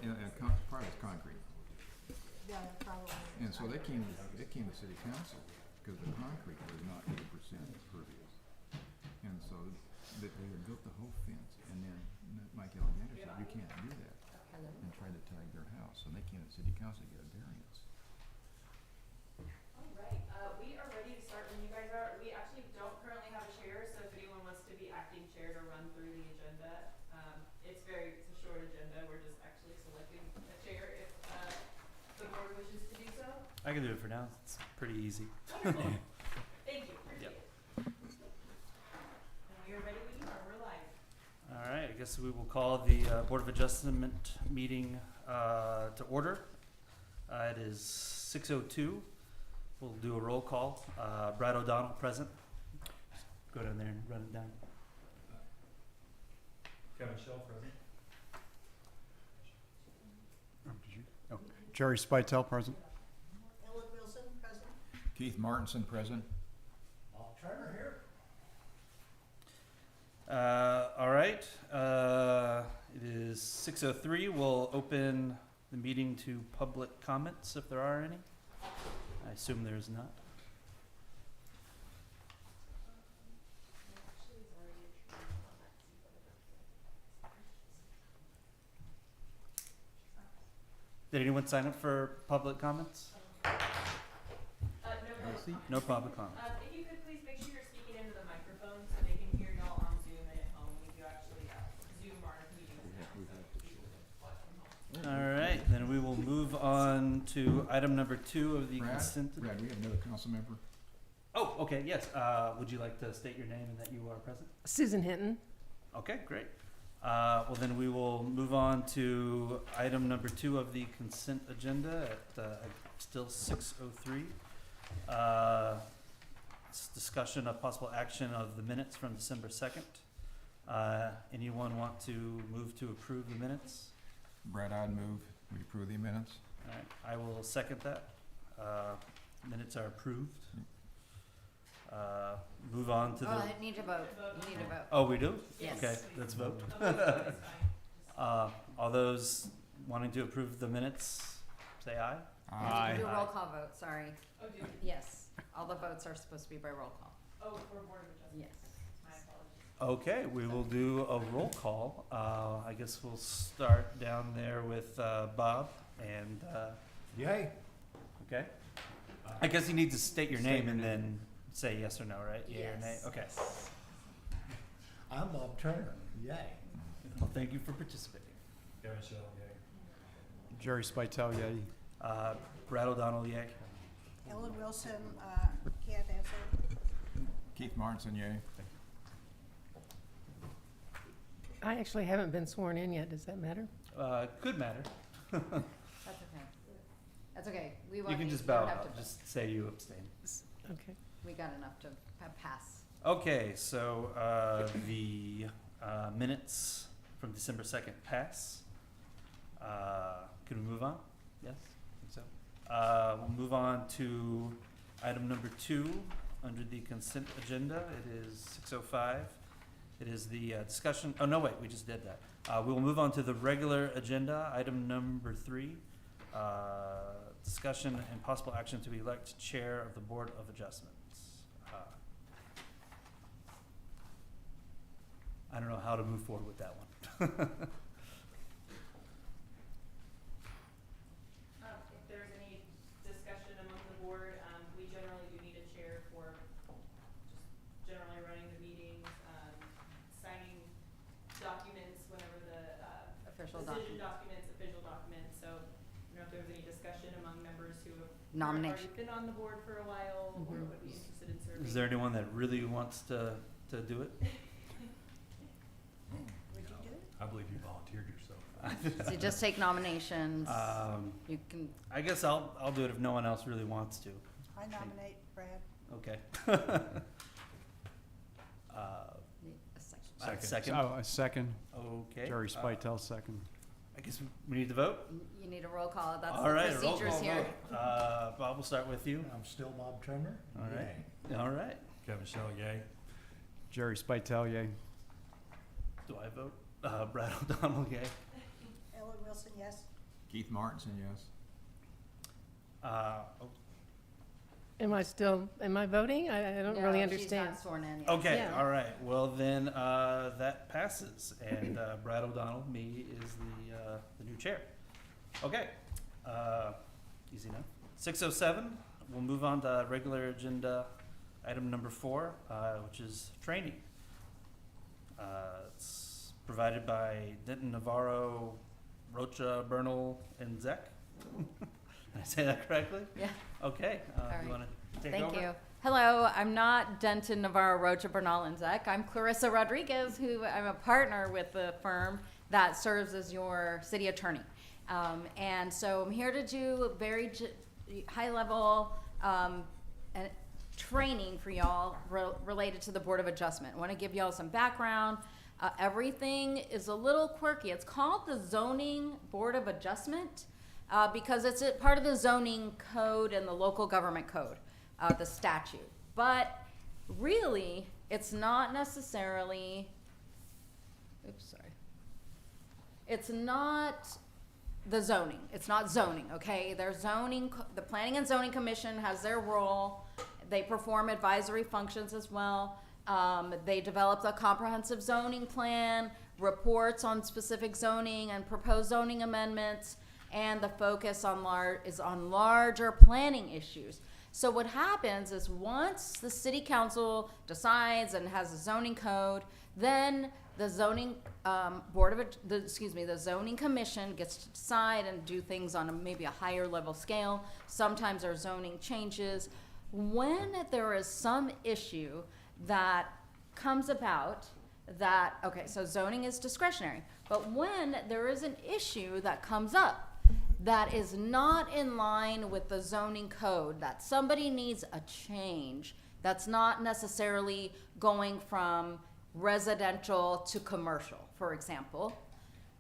part is concrete. Yeah, probably. And so they came to city council because the concrete was not 80% impervious. And so they had built the whole fence, and then Mike Alexander said, you can't do that. Hello. And tried to tag their house. So they came to city council to get a variance. All right, we are ready to start when you guys are. We actually don't currently have a chair, so if anyone wants to be acting chair to run through the agenda, it's a short agenda. We're just actually selecting a chair if the board wishes to do so. I can do it for now. It's pretty easy. Wonderful. Thank you. Appreciate it. And we are ready when you are. We're live. All right, I guess we will call the Board of Adjustment meeting to order. It is 6:02. We'll do a roll call. Brad O'Donnell, present. Just go down there and run it down. Kevin Shell, present. Jerry Spitell, present. Ellen Wilson, present. Keith Martinson, present. Bob Turner here. All right. It is 6:03. We'll open the meeting to public comments if there are any. I assume there is not. Did anyone sign up for public comments? No problem. No public comments. If you could please make sure you're speaking into the microphone so they can hear y'all on Zoom and at home. We do actually Zoom our meetings now. All right, then we will move on to item number 2 of the consent. Brad, we have another council member. Oh, okay, yes. Would you like to state your name and that you are present? Susan Hinton. Okay, great. Well, then we will move on to item number 2 of the consent agenda at still 6:03. It's discussion of possible action of the minutes from December 2nd. Anyone want to move to approve the minutes? Brad, I'd move we approve the minutes. All right, I will second that. Minutes are approved. Move on to the. I need to vote. You need to vote. Oh, we do? Yes. Okay, let's vote. It's fine. All those wanting to approve the minutes, say aye. Aye. Do a roll call vote, sorry. Oh, do we? Yes, all the votes are supposed to be by roll call. Oh, for Board of Adjustment. Yes. My apologies. Okay, we will do a roll call. I guess we'll start down there with Bob and, Yay. okay? I guess you need to state your name and then say yes or no, right? Yay or nay? Yes. Okay. I'm Bob Turner. Yay. Well, thank you for participating. Kevin Shell, yay. Jerry Spitell, yay. Brad O'Donnell, yay. Ellen Wilson, can't answer. Keith Martinson, yay. I actually haven't been sworn in yet. Does that matter? Could matter. That's okay. That's okay. We You won't can need- just you bow don't have out, to- just say you abstain. Okay. We got enough to pass. Okay, so the minutes from December 2nd pass. Can we move on? Yes, I think so. We'll move on to item number 2 under the consent agenda. It is 6:05. It is the discussion, oh no, wait, we just did that. We will move on to the regular agenda, item number 3. Discussion and possible action to elect chair of the Board of Adjustments. I don't know how to move forward with that one. If there's any discussion among the board, we generally do need a chair for just generally running the meetings, signing documents whenever the Official decision document. documents, official documents. So I don't know if there's any discussion among members who have Nomination. already been on the board for a while or Mhm. would be interested in serving. Is there anyone that really wants to do it? Would you do it? I believe you volunteered yourself. So you just take nominations. Um, You can, I guess I'll do it if no one else really wants to. I nominate Brad. Okay. need a second. Second. Oh, a second. Okay. Jerry Spitell, second. I guess we need to vote. You need a roll call. That's All the right, a roll procedures call here. vote. Bob, we'll start with you. I'm still Bob Turner. All right. Yay. All right. Kevin Shell, yay. Jerry Spitell, yay. Do I vote? Brad O'Donnell, yay. Ellen Wilson, yes. Keith Martinson, yes. Oh, Am I voting? I don't really No, understand. She's not sworn in yet. okay, Yeah. all right. Well, then that passes, and Brad O'Donnell, me, is the new chair. Okay, easy enough. 6:07. We'll move on to regular agenda item number 4, which is training. It's provided by Denton, Navarro, Rocha, Bernal, and Zek. Did I say that correctly? Yeah. Okay. right. You want to take Thank over? you. Hello, I'm not Denton, Navarro, Rocha, Bernal, and Zek. I'm Clarissa Rodriguez, who I'm a partner with the firm that serves as your city attorney. And so I'm here to do a very high-level training for y'all related to the Board of Adjustment. I want to give y'all some background. Everything is a little quirky. It's called the Zoning Board of Adjustment because it's a part of the zoning code and the local government code, the statute. But really, it's not necessarily, it's not the zoning. It's not zoning, okay? There's zoning, the Planning and Zoning Commission has their role. They perform advisory functions as well. They develop a comprehensive zoning plan, reports on specific zoning and proposed zoning amendments, and the focus is on larger planning issues. So what happens is once the city council decides and has a zoning code, then the zoning the zoning commission gets to decide and do things on maybe a higher level scale. Sometimes there are zoning changes. When there is some issue that comes about that, okay, so zoning is discretionary, but when there is an issue that comes up that is not in line with the zoning code, that somebody needs a change, that's not necessarily going from residential to commercial, for example,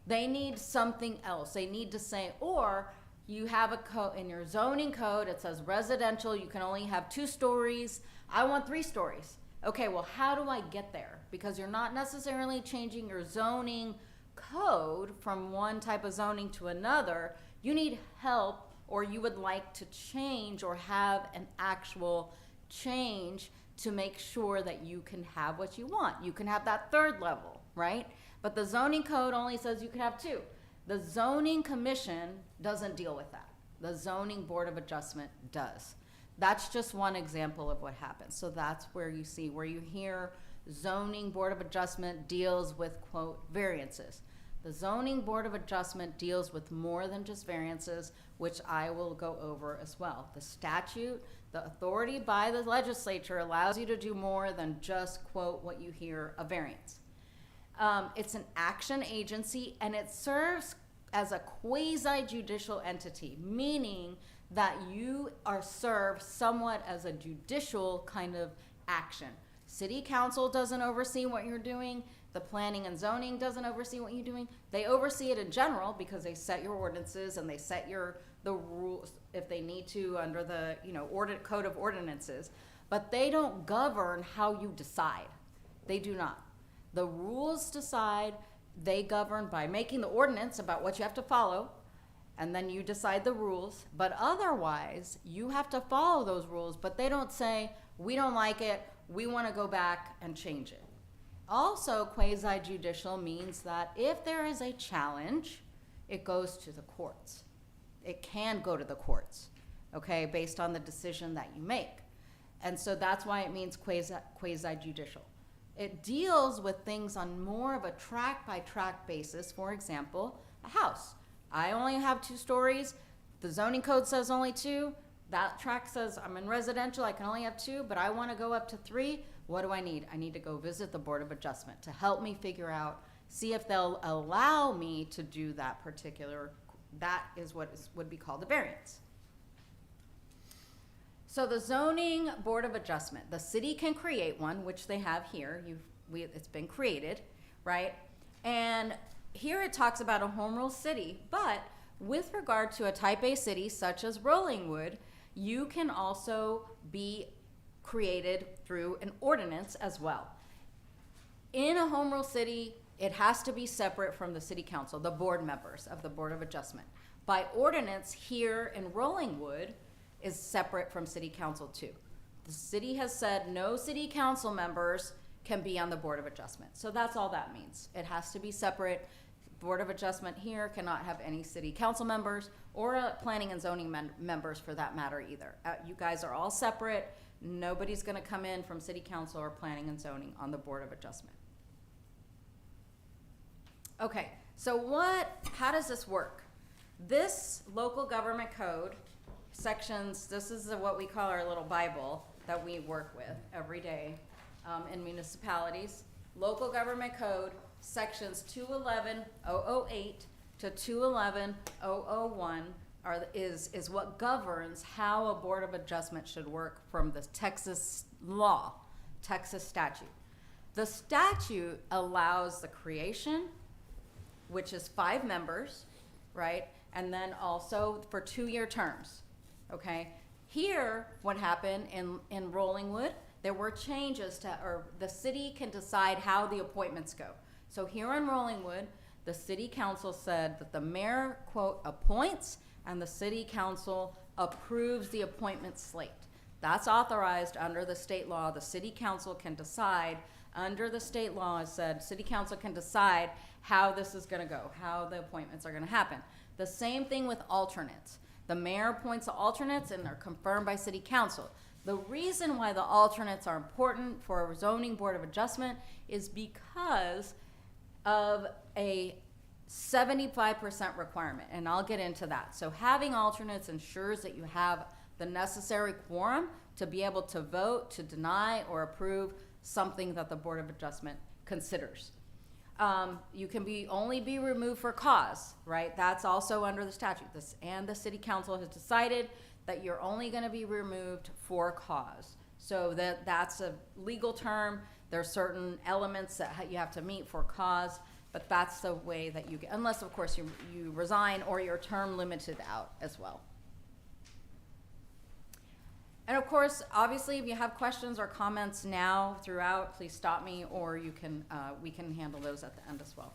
they need something else. They need to say, or you have a code in your zoning code, it says residential, you can only have 2 stories. I want 3 stories. Okay, well, how do I get there? Because you're not necessarily changing your zoning code from one type of zoning to another. You need help, or you would like to change or have an actual change to make sure that you can have what you want. You can have that 3rd level, right? But the zoning code only says you can have 2. The zoning commission doesn't deal with that. The zoning board of adjustment does. That's just one example of what happens. So that's where you see, where you hear zoning board of adjustment deals with, quote, variances. The zoning board of adjustment deals with more than just variances, which I will go over as well. The statute, the authority by the legislature allows you to do more than just, quote, what you hear, a variance. It's an action agency, and it serves as a quasi-judicial entity, meaning that you are served somewhat as a judicial kind of action. City council doesn't oversee what you're doing. The planning and zoning doesn't oversee what you're doing. They oversee it in general because they set your ordinances and they set the rules if they need to under the code of ordinances. But they don't govern how you decide. They do not. The rules decide. They govern by making the ordinance about what you have to follow, and then you decide the rules. But otherwise, you have to follow those rules, but they don't say, we don't like it, we want to go back and change it. Also, quasi-judicial means that if there is a challenge, it goes to the courts. It can go to the courts, okay, based on the decision that you make. And so that's why it means quasi-judicial. It deals with things on more of a track-by-track basis. For example, a house. I only have 2 stories. The zoning code says only 2. That track says I'm in residential, I can only have 2, but I want to go up to 3. What do I need? I need to go visit the Board of Adjustment to help me figure out, see if they'll allow me to do that particular, that is what would be called a variance. So the Zoning Board of Adjustment, the city can create one, which they have here. It's been created, right? And here it talks about a home rule city, but with regard to a type A city such as Rollingwood, you can also be created through an ordinance as well. In a home rule city, it has to be separate from the city council, the board members of the Board of Adjustment. by ordinance here in Rollingwood is separate from city council too. The city has said no city council members can be on the Board of Adjustment. So that's all that means. It has to be separate. Board of Adjustment here cannot have any city council members or planning and zoning members for that matter either. You guys are all separate. Nobody's gonna come in from city council or planning and zoning on the Board of Adjustment. Okay, so how does this work? This local government code sections, this is what we call our little Bible that we work with every day in municipalities. Local government code sections 211.008 to 211.001 is what governs how a Board of Adjustment should work from the Texas law, Texas statute. The statute allows the creation, which is 5 members, right? And then also for 2-year terms, okay? Here, what happened in Rollingwood, there were changes or the city can decide how the appointments go. So here in Rollingwood, the city council said that the mayor, quote, appoints and the city council approves the appointment slate. That's authorized under the state law. The city council can decide under the state law, it said city council can decide how this is gonna go, how the appointments are gonna happen. The same thing with alternates. The mayor appoints the alternates and they're confirmed by city council. The reason why the alternates are important for a zoning board of adjustment is because of a 75% requirement, and I'll get into that. So having alternates ensures that you have the necessary quorum to be able to vote, to deny or approve something that the Board of Adjustment considers. You can only be removed for cause, right? That's also under the statute. And the city council has decided that you're only going to be removed for cause. So that's a legal term. There are certain elements that you have to meet for cause, but that's the way that you get, unless of course you resign or your term limited out as well. And of course, obviously, if you have questions or comments now throughout, please stop me, or we can handle those at the end as well.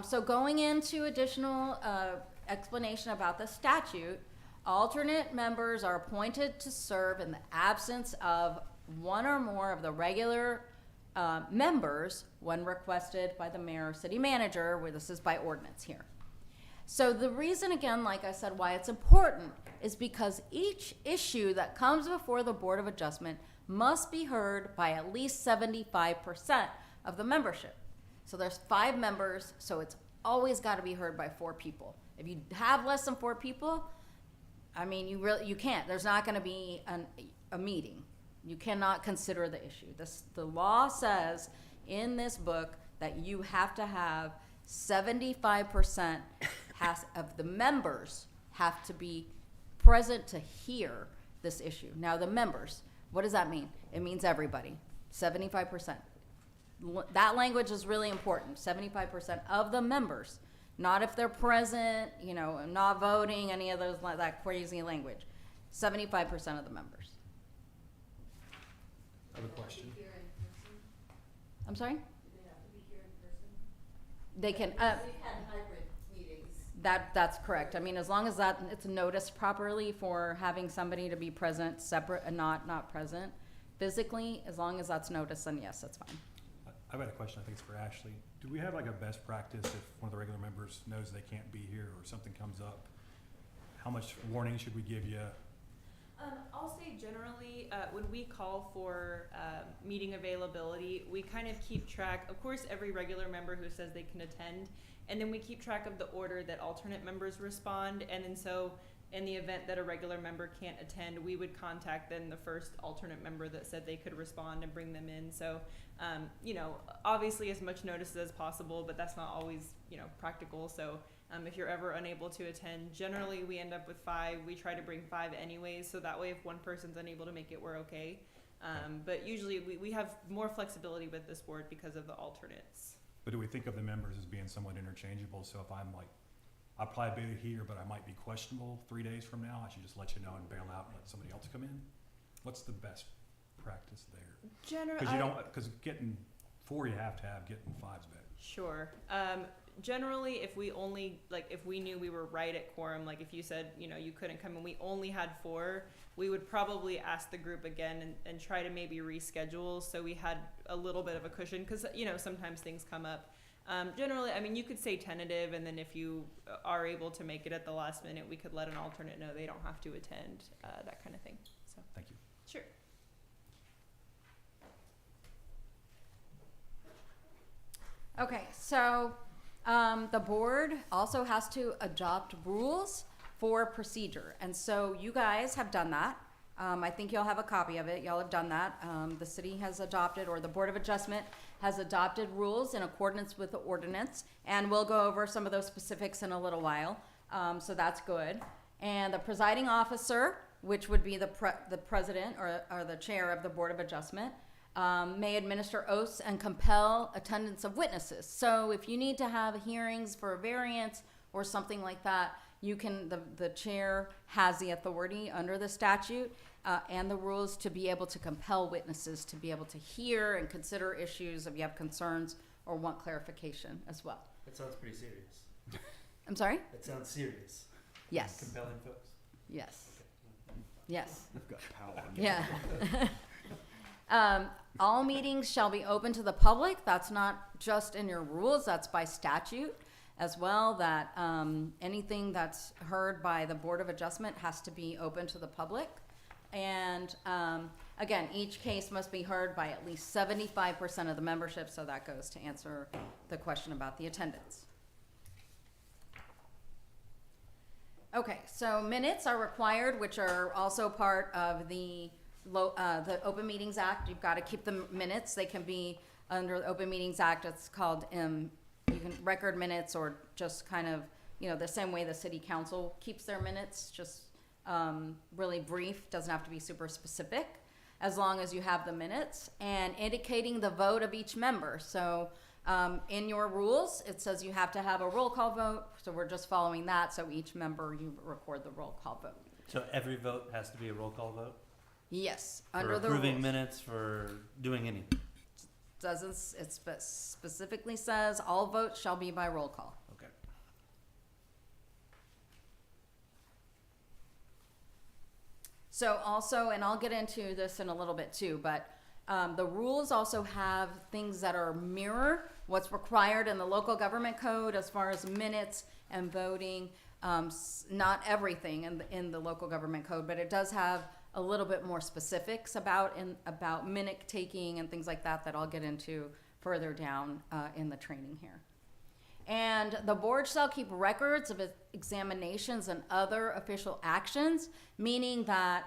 So going into additional explanation about the statute, alternate members are appointed to serve in the absence of one or more of the regular members when requested by the mayor or city manager, where this is by ordinance here. So the reason, again, like I said, why it's important is because each issue that comes before the Board of Adjustment must be heard by at least 75% of the membership. So there's 5 members, so it's always got to be heard by 4 people. If you have less than 4 people, I mean, you can't. There's not going to be a meeting. You cannot consider the issue. The law says in this book that you have to have 75% of the members have to be present to hear this issue. Now the members, what does that mean? It means everybody, 75%. That language is really important, 75% of the members, not if they're present, not voting, any of those, that crazy language. 75% of the members. I have a question. I'm sorry? Do they have to be here in person? They can, We've had hybrid meetings. that's correct. I mean, as long as it's noticed properly for having somebody to be present, separate and not present physically, as long as that's noticed, then yes, that's fine. I've got a question, I think it's for Ashley. Do we have like a best practice if one of the regular members knows they can't be here or something comes up? How much warning should we give you? I'll say generally, when we call for meeting availability, we kind of keep track, of course, every regular member who says they can attend, and then we keep track of the order that alternate members respond, and then so in the event that a regular member can't attend, we would contact then the first alternate member that said they could respond and bring them in. So, obviously as much notice as possible, but that's not always, practical. So if you're ever unable to attend, generally we end up with 5. We try to bring 5 anyways, so that way if one person's unable to make it, we're okay. But usually we have more flexibility with this board because of the alternates. But do we think of the members as being somewhat interchangeable? So if I'm like, I'll probably be here, but I might be questionable 3 days from now, I should just let you know and bail out and let somebody else come in? What's the best practice there? Because getting 4 you have to have, getting 5's better. Sure. generally, if we only, like, if we knew we were right at quorum, like if you said, you know, you couldn't come and we only had 4, we would probably ask the group again and try to maybe reschedule so we had a little bit of a cushion, because, you know, sometimes things come up. Generally, I mean, you could say tentative, and then if you are able to make it at the last minute, we could let an alternate know they don't have to attend, that kind of thing. So, Thank you. sure. Okay, so the board also has to adopt rules for procedure. And so you guys have done that. I think you'll have a copy of it. Y'all have done that. The city has adopted, or the Board of Adjustment has adopted rules in accordance with the ordinance. And we'll go over some of those specifics in a little while. So that's good. And the presiding officer, which would be the president or the chair of the Board of Adjustment, may administer oaths and compel attendance of witnesses. So if you need to have hearings for a variance or something like that, you can, the chair has the authority under the statute and the rules to be able to compel witnesses to be able to hear and consider issues if you have concerns or want clarification as well. That sounds pretty serious. I'm sorry? That sounds serious. Yes. Compelling folks. Yes. Yes. They've got power. Yeah. All meetings shall be open to the public. That's not just in your rules, that's by statute as well, that anything that's heard by the Board of Adjustment has to be open to the public. And again, each case must be heard by at least 75% of the membership, so that goes to answer the question about the attendance. Okay, so minutes are required, which are also part of the Open Meetings Act. You've got to keep the minutes. They can be under the Open Meetings Act. It's called you can record minutes, or just kind of, you know, the same way the city council keeps their minutes, just really brief, doesn't have to be super specific, as long as you have the minutes, and indicating the vote of each member. So in your rules, it says you have to have a roll call vote, so we're just following that. So each member, you record the roll call vote. So every vote has to be a roll call vote? Yes, For under the approving rules. minutes, for doing anything? Doesn't, it specifically says all votes shall be by roll call. Okay. So also, and I'll get into this in a little bit too, but the rules also have things that are mirror what's required in the local government code as far as minutes and voting. Not everything in the local government code, but it does have a little bit more specifics about minute taking and things like that I'll get into further down in the training here. And the board shall keep records of examinations and other official actions, meaning that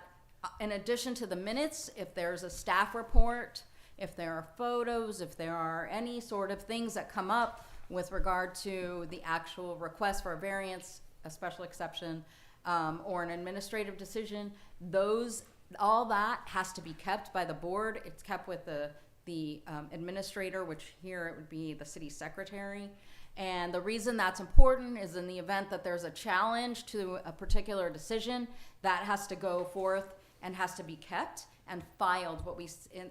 in addition to the minutes, if there's a staff report, if there are photos, if there are any sort of things that come up with regard to the actual request for a variance, a special exception, or an administrative decision, all that has to be kept by the board. It's kept with the administrator, which here it would be the city secretary. And the reason that's important is in the event that there's a challenge to a particular decision, that has to go forth and has to be kept and filed.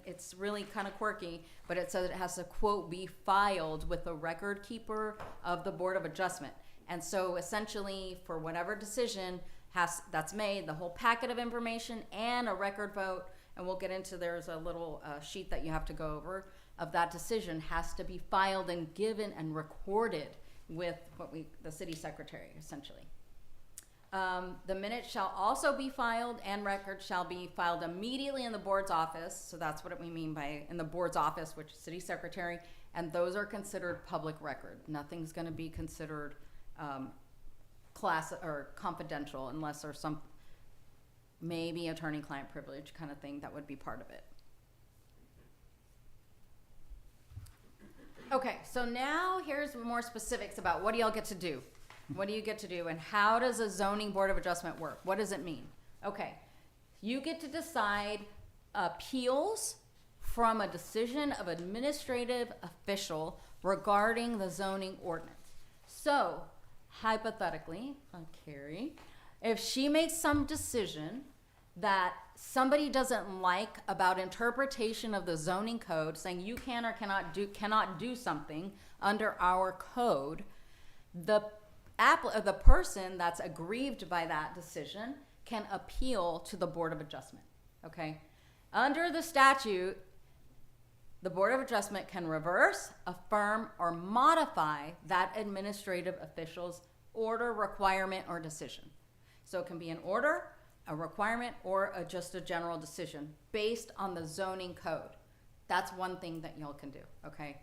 It's really kind of quirky, but it says it has to, quote, be filed with the record keeper of the Board of Adjustment. And so essentially, for whatever decision that's made, the whole packet of information and a record vote, and we'll get into, there's a little sheet that you have to go over, of that decision has to be filed and given and recorded with the city secretary, essentially. The minutes shall also be filed, and records shall be filed immediately in the board's office. So that's what we mean by in the board's office, which is city secretary, and those are considered public record. Nothing's going to be considered class or confidential unless there's some maybe attorney-client privilege kind of thing that would be part of it. Okay, so now here's more specifics about what do y'all get to do? What do you get to do, and how does a zoning board of adjustment work? What does it mean? Okay, you get to decide appeals from a decision of administrative official regarding the zoning ordinance. So, hypothetically, Carrie, if she makes some decision that somebody doesn't like about interpretation of the zoning code, saying you can or cannot do something under our code, the person that's aggrieved by that decision can appeal to the Board of Adjustment, okay? Under the statute, the Board of Adjustment can reverse, affirm, or modify that administrative official's order, requirement, or decision. So it can be an order, a requirement, or just a general decision based on the zoning code. That's one thing that y'all can do, okay?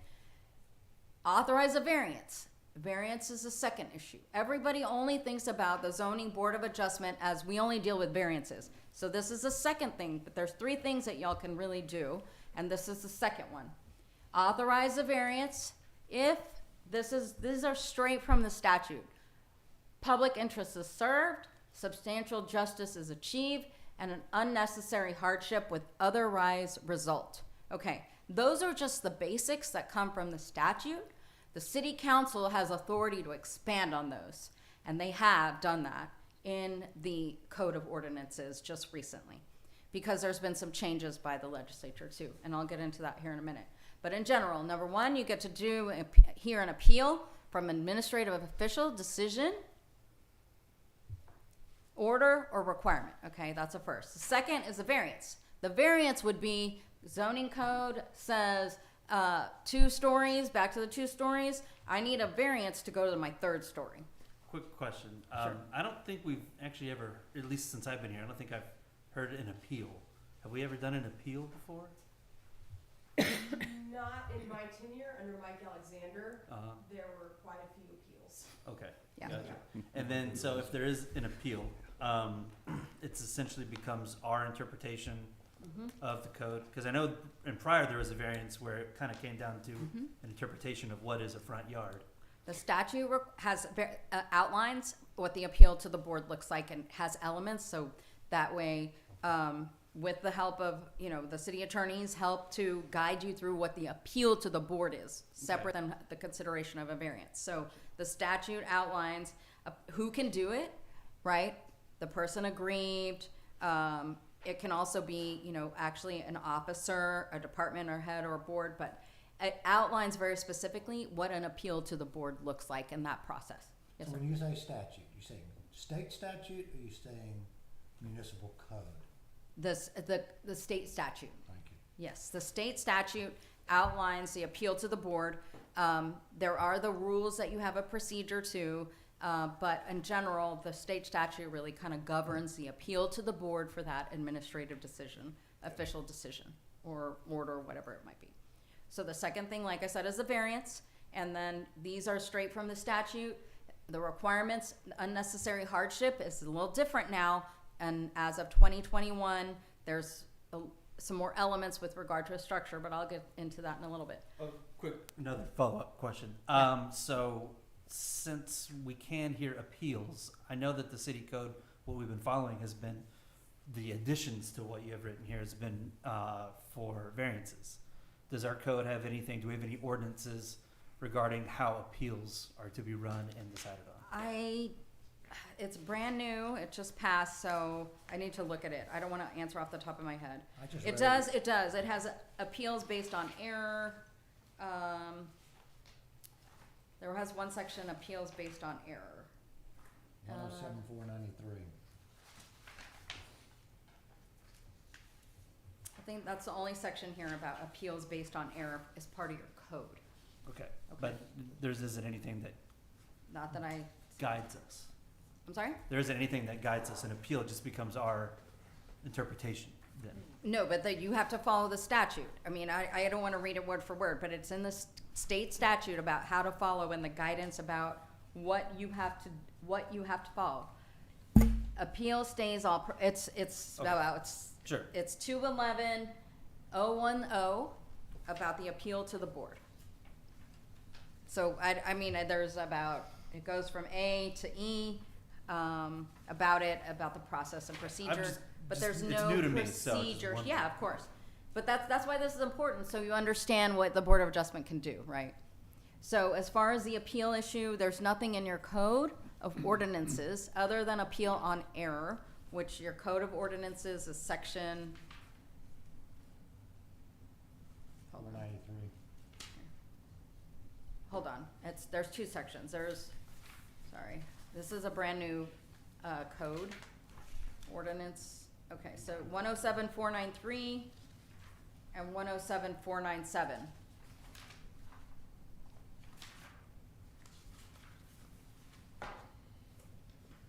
Authorize a variance. Variance is the second issue. Everybody only thinks about the zoning Board of Adjustment as we only deal with variances. So this is the second thing, but there's 3 things that y'all can really do, and this is the second one. Authorize a variance if these are straight from the statute. Public interest is served, substantial justice is achieved, and an unnecessary hardship would otherwise result. Okay, those are just the basics that come from the statute. The city council has authority to expand on those, and they have done that in the Code of Ordinances just recently, because there's been some changes by the legislature too, and I'll get into that here in a minute. But in general, number 1, you get to hear an appeal from administrative official decision, order, or requirement. Okay, that's a first. The second is a variance. The variance would be zoning code says 2 stories, back to the 2 stories. I need a variance to go to my 3rd story. Quick question. Sure. I don't think we've actually ever, at least since I've been here, I don't think I've heard an appeal. Have we ever done an appeal before? Not in my tenure under Mike Alexander. Uh-huh. There were quite a few appeals. Okay. Yeah. Gotcha. And then, so if there is an appeal, it's essentially becomes our interpretation of the code. Because I know in prior there was a variance where it kind of came down to an interpretation of what is a front yard. The statute has outlines what the appeal to the board looks like and has elements, so that way, with the help of, the city attorneys help to guide you through what the appeal to the board is, separate than the consideration of a variance. So the statute outlines who can do it, right? The person aggrieved. It can also be, actually an officer, a department or head or a board, but it outlines very specifically what an appeal to the board looks like in that process. Yes, So sir. when you say statute, you saying state statute or you saying municipal code? The state statute. Thank you. Yes, the state statute outlines the appeal to the board. There are the rules that you have a procedure to, but in general, the state statute really kind of governs the appeal to the board for that administrative decision, official decision, or order, whatever it might be. So the second thing, like I said, is the variance, and then these are straight from the statute. The requirements, unnecessary hardship is a little different now, and as of 2021, there's some more elements with regard to a structure, but I'll get into that in a little bit. Another follow-up question. So since we can hear appeals, I know that the city code, what we've been following has been the additions to what you have written here has been for variances. Does our code have anything, do we have any ordinances regarding how appeals are to be run and decided on? It's brand new, it just passed, so I need to look at it. I don't wanna answer off the top of my head. It does, it has appeals based on error. There has one section, appeals based on error. 107-493. I think that's the only section here about appeals based on error as part of your code. Okay, but there isn't anything that Not that I, guides us. I'm sorry? There isn't anything that guides us. An appeal just becomes our interpretation then. No, but you have to follow the statute. I mean, I don't want to read it word for word, but it's in the state statute about how to follow and the guidance about what you have to follow. Appeal stays all, it's Sure. It's 211-010 about the appeal to the board. So I mean, there's about, it goes from A to E, about the process and procedure, but there's it's no new to me, so it's just procedures. wondering. Yeah, of course. But that's why this is important, so you understand what the Board of Adjustment can do, right? So as far as the appeal issue, there's nothing in your code of ordinances other than appeal on error, which your code of ordinances is section. 493. Hold on, there's 2 sections. There's sorry, this is a brand new, code, ordinance. Okay, so 107-493 and 107-497.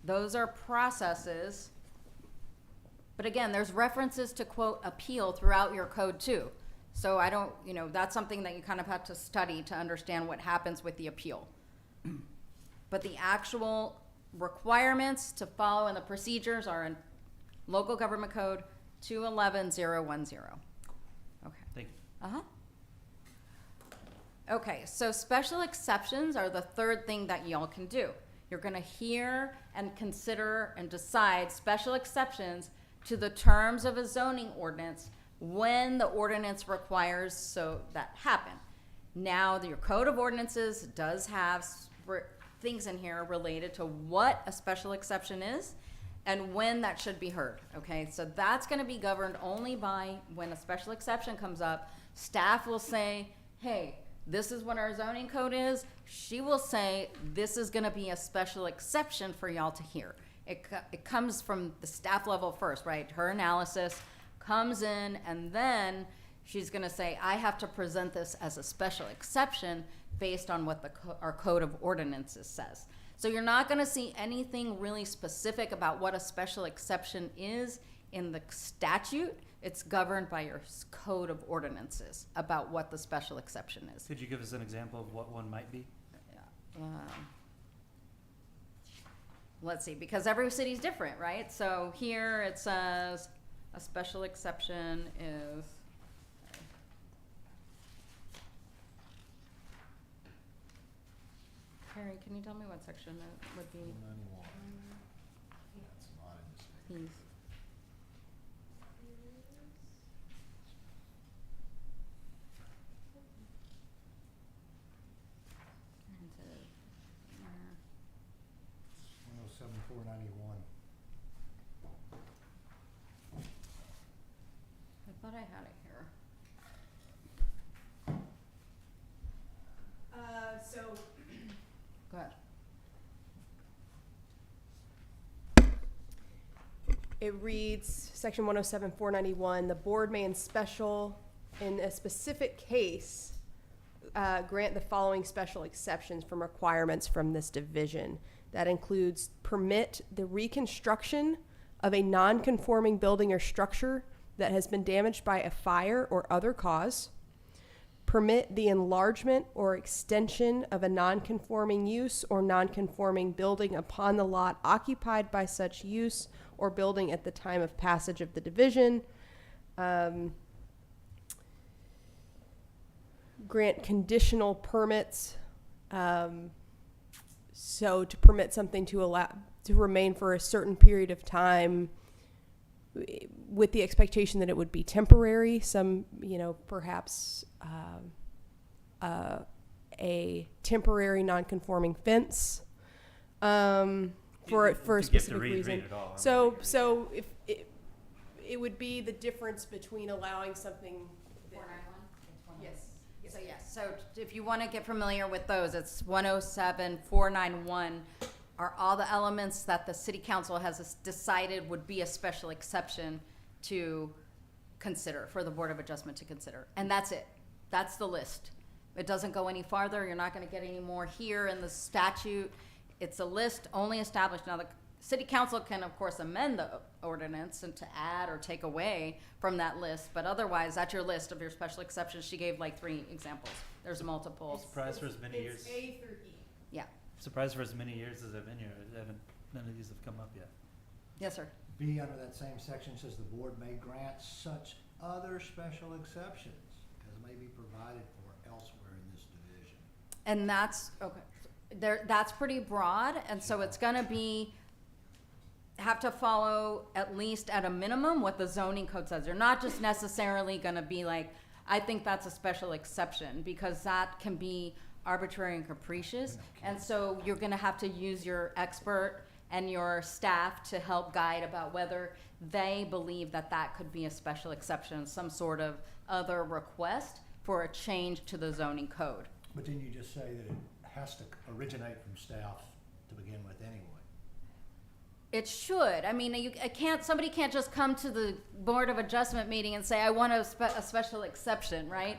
Those are processes, but again, there's references to quote appeal throughout your code too. So I don't, that's something that you kind of have to study to understand what happens with the appeal. But the actual requirements to follow and the procedures are in local government code 211010. Okay. Thank you. Uh-huh. Okay, so special exceptions are the third thing that y'all can do. You're gonna hear and consider and decide special exceptions to the terms of a zoning ordinance when the ordinance requires so that happen. Now, your code of ordinances does have things in here related to what a special exception is and when that should be heard, okay? So that's gonna be governed only by when a special exception comes up. Staff will say, hey, this is what our zoning code is. She will say, this is gonna be a special exception for y'all to hear. It comes from the staff level first, right? Her analysis comes in, and then she's gonna say, I have to present this as a special exception based on what our code of ordinances says. So you're not gonna see anything really specific about what a special exception is in the statute. It's governed by your code of ordinances about what the special exception is. Could you give us an example of what one might be? Let's see, because every city's different, right? So here it says a special exception is, Carrie, can you tell me what section that would be? 91. That's not in the state. Please. One oh seven 491. I thought I had it here. So Go ahead. it reads, section 107-491, the board may in a specific case, grant the following special exceptions from requirements from this division. That includes permit the reconstruction of a non-conforming building or structure that has been damaged by a fire or other cause, permit the enlargement or extension of a non-conforming use or non-conforming building upon the lot occupied by such use or building at the time of passage of the division, grant conditional permits, so to permit something to remain for a certain period of time with the expectation that it would be temporary, perhaps a temporary non-conforming fence for a specific reason. Read it all. So if it would be the difference between allowing something. 491? Yes. So yes, so if you want to get familiar with those, it's 107-491 are all the elements that the city council has decided would be a special exception to consider, for the Board of Adjustment to consider. And that's it. That's the list. It doesn't go any farther. You're not going to get any more here in the statute. It's a list only established. Now, the city council can, of course, amend the ordinance and to add or take away from that list, but otherwise, that's your list of your special exceptions. She gave like 3 examples. There's multiple. Surprised for as many years. It's A through E. Yeah. Surprised for as many years as I've been here. None of these have come up yet. Yes, sir. B, under that same section, says the board may grant such other special exceptions as may be provided for elsewhere in this division. And that's, okay, that's pretty broad, and so it's gonna have to follow at least at a minimum what the zoning code says. You're not just necessarily gonna be like, I think that's a special exception, because that can be arbitrary and capricious. And so you're gonna have to use your expert and your staff to help guide about whether they believe that that could be a special exception, some sort of other request for a change to the zoning code. But didn't you just say that it has to originate from staff to begin with anyway. It should. I mean, somebody can't just come to the Board of Adjustment meeting and say, I want a special exception, right?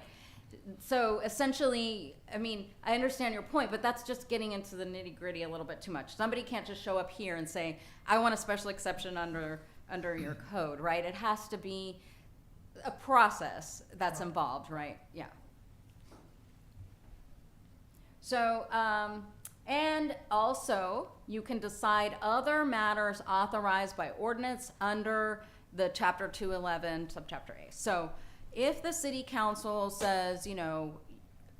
So essentially, I mean, I understand your point, but that's just getting into the nitty gritty a little bit too much. Somebody can't just show up here and say, I want a special exception under your code, right? It has to be a process that's involved, right? Yeah. So, and also, you can decide other matters authorized by ordinance under the Chapter 211, Subchapter A. So, if the city council says, you know,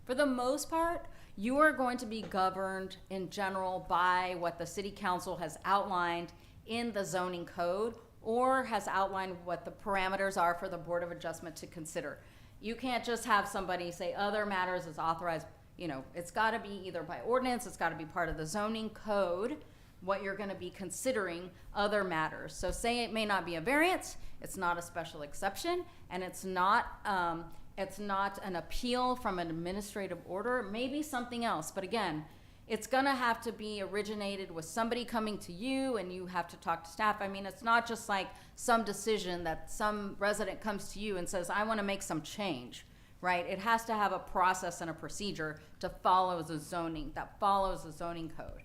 for the most part, you are going to be governed in general by what the city council has outlined in the zoning code or has outlined what the parameters are for the Board of Adjustment to consider. You can't just have somebody say other matters is authorized. You know, it's got to be either by ordinance, it's got to be part of the zoning code, what you're going to be considering other matters. So say it may not be a variance, it's not a special exception, and it's not an appeal from an administrative order. It may be something else, but again, it's going to have to be originated with somebody coming to you and you have to talk to staff. I mean, it's not just like some decision that some resident comes to you and says, I want to make some change. Right, it has to have a process and a procedure to follow the zoning, that follows the zoning code.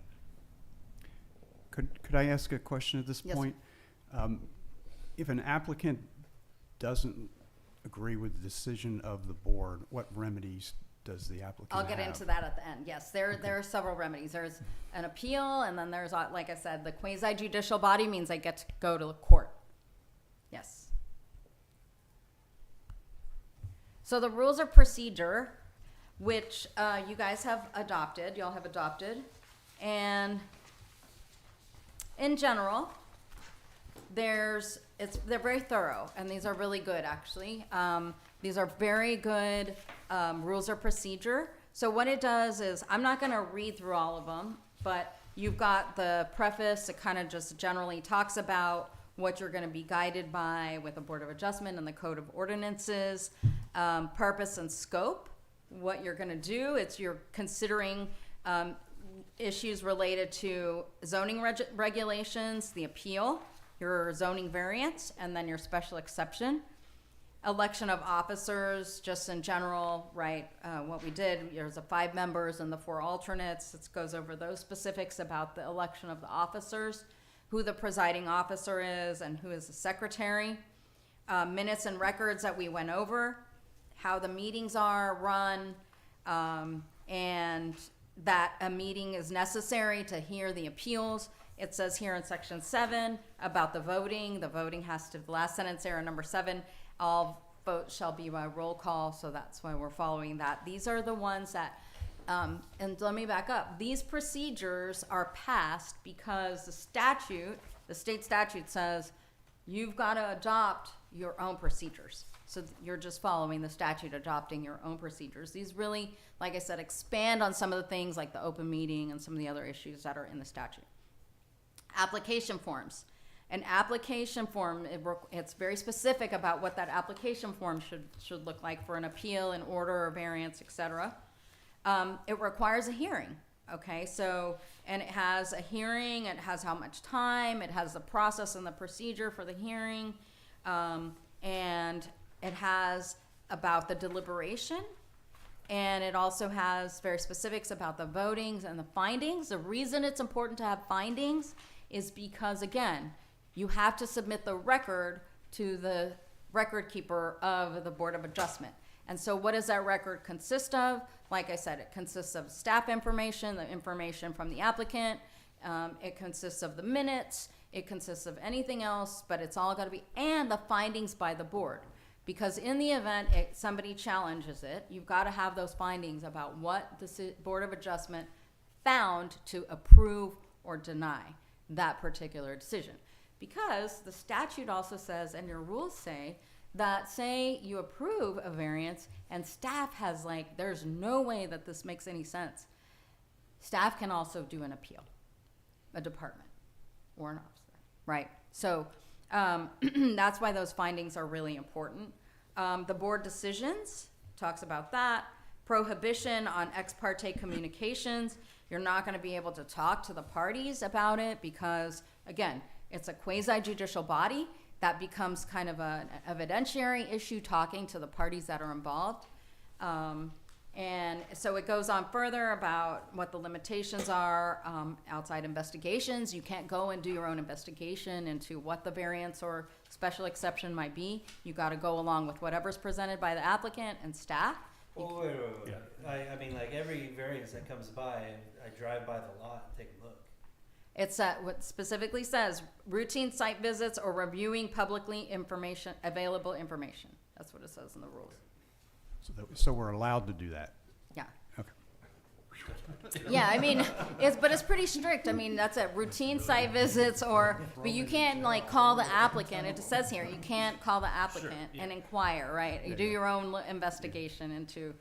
Could I ask a question at this Yes. point? If an applicant doesn't agree with the decision of the board, what remedies does the applicant have? I'll get into that at the end. Yes, there are several remedies. There's an appeal, and then there's, like I said, the quasi-judicial body means I get to go to the court. Yes. So the rules of procedure, which you guys have adopted, y'all have adopted, and in general, they're very thorough, and these are really good, actually. These are very good rules of procedure. So what it does is, I'm not going to read through all of them, but you've got the preface. It kind of just generally talks about what you're going to be guided by with the Board of Adjustment and the Code of Ordinances, purpose and scope, what you're going to do. It's you're considering issues related to zoning regulations, the appeal, your zoning variance, and then your special exception. Election of officers, just in general, right, what we did, there's 5 members and the 4 alternates. It goes over those specifics about the election of the officers, who the presiding officer is and who is the secretary, minutes and records that we went over, how the meetings are run, and that a meeting is necessary to hear the appeals. It says here in section 7 about the voting. The voting has to, the last sentence there in number 7, all votes shall be by roll call, so that's why we're following that. These are the ones that and let me back up. These procedures are passed because the state statute says you've got to adopt your own procedures. So you're just following the statute, adopting your own procedures. These really, like I said, expand on some of the things like the open meeting and some of the other issues that are in the statute. Application forms. An application form, it's very specific about what that application form should look like for an appeal, an order, or variance, etc. It requires a hearing, okay? So, and it has a hearing, it has how much time, it has the process and the procedure for the hearing, and it has about the deliberation, and it also has very specifics about the votings and the findings. The reason it's important to have findings is because, again, you have to submit the record to the record keeper of the Board of Adjustment. And so what does that record consist of? Like I said, it consists of staff information, the information from the applicant. It consists of the minutes. It consists of anything else, but it's all got to be, and the findings by the board. Because in the event somebody challenges it, you've got to have those findings about what the Board of Adjustment found to approve or deny that particular decision. Because the statute also says, and your rules say, that say you approve a variance and staff has like, there's no way that this makes any sense. Staff can also do an appeal, a department or an officer, right? So that's why those findings are really important. The board decisions talks about that. prohibition on ex parte communications. You're not gonna be able to talk to the parties about it because, again, it's a quasi judicial body. That becomes kind of an evidentiary issue talking to the parties that are involved. And so it goes on further about what the limitations are, outside investigations. You can't go and do your own investigation into what the variance or special exception might be. You gotta go along with whatever's presented by the applicant and staff. Well, wait. I mean, like every variance that comes by, I drive by the lot and take a look. It's what specifically says, routine site visits or reviewing publicly available information. That's what it says in the rules. So we're allowed to do that? Yeah. Okay. Yeah, I mean, but it's pretty strict. I mean, that's it, routine site visits but you can't like call the applicant. It says here, you can't call the applicant and inquire, right? You do your own investigation into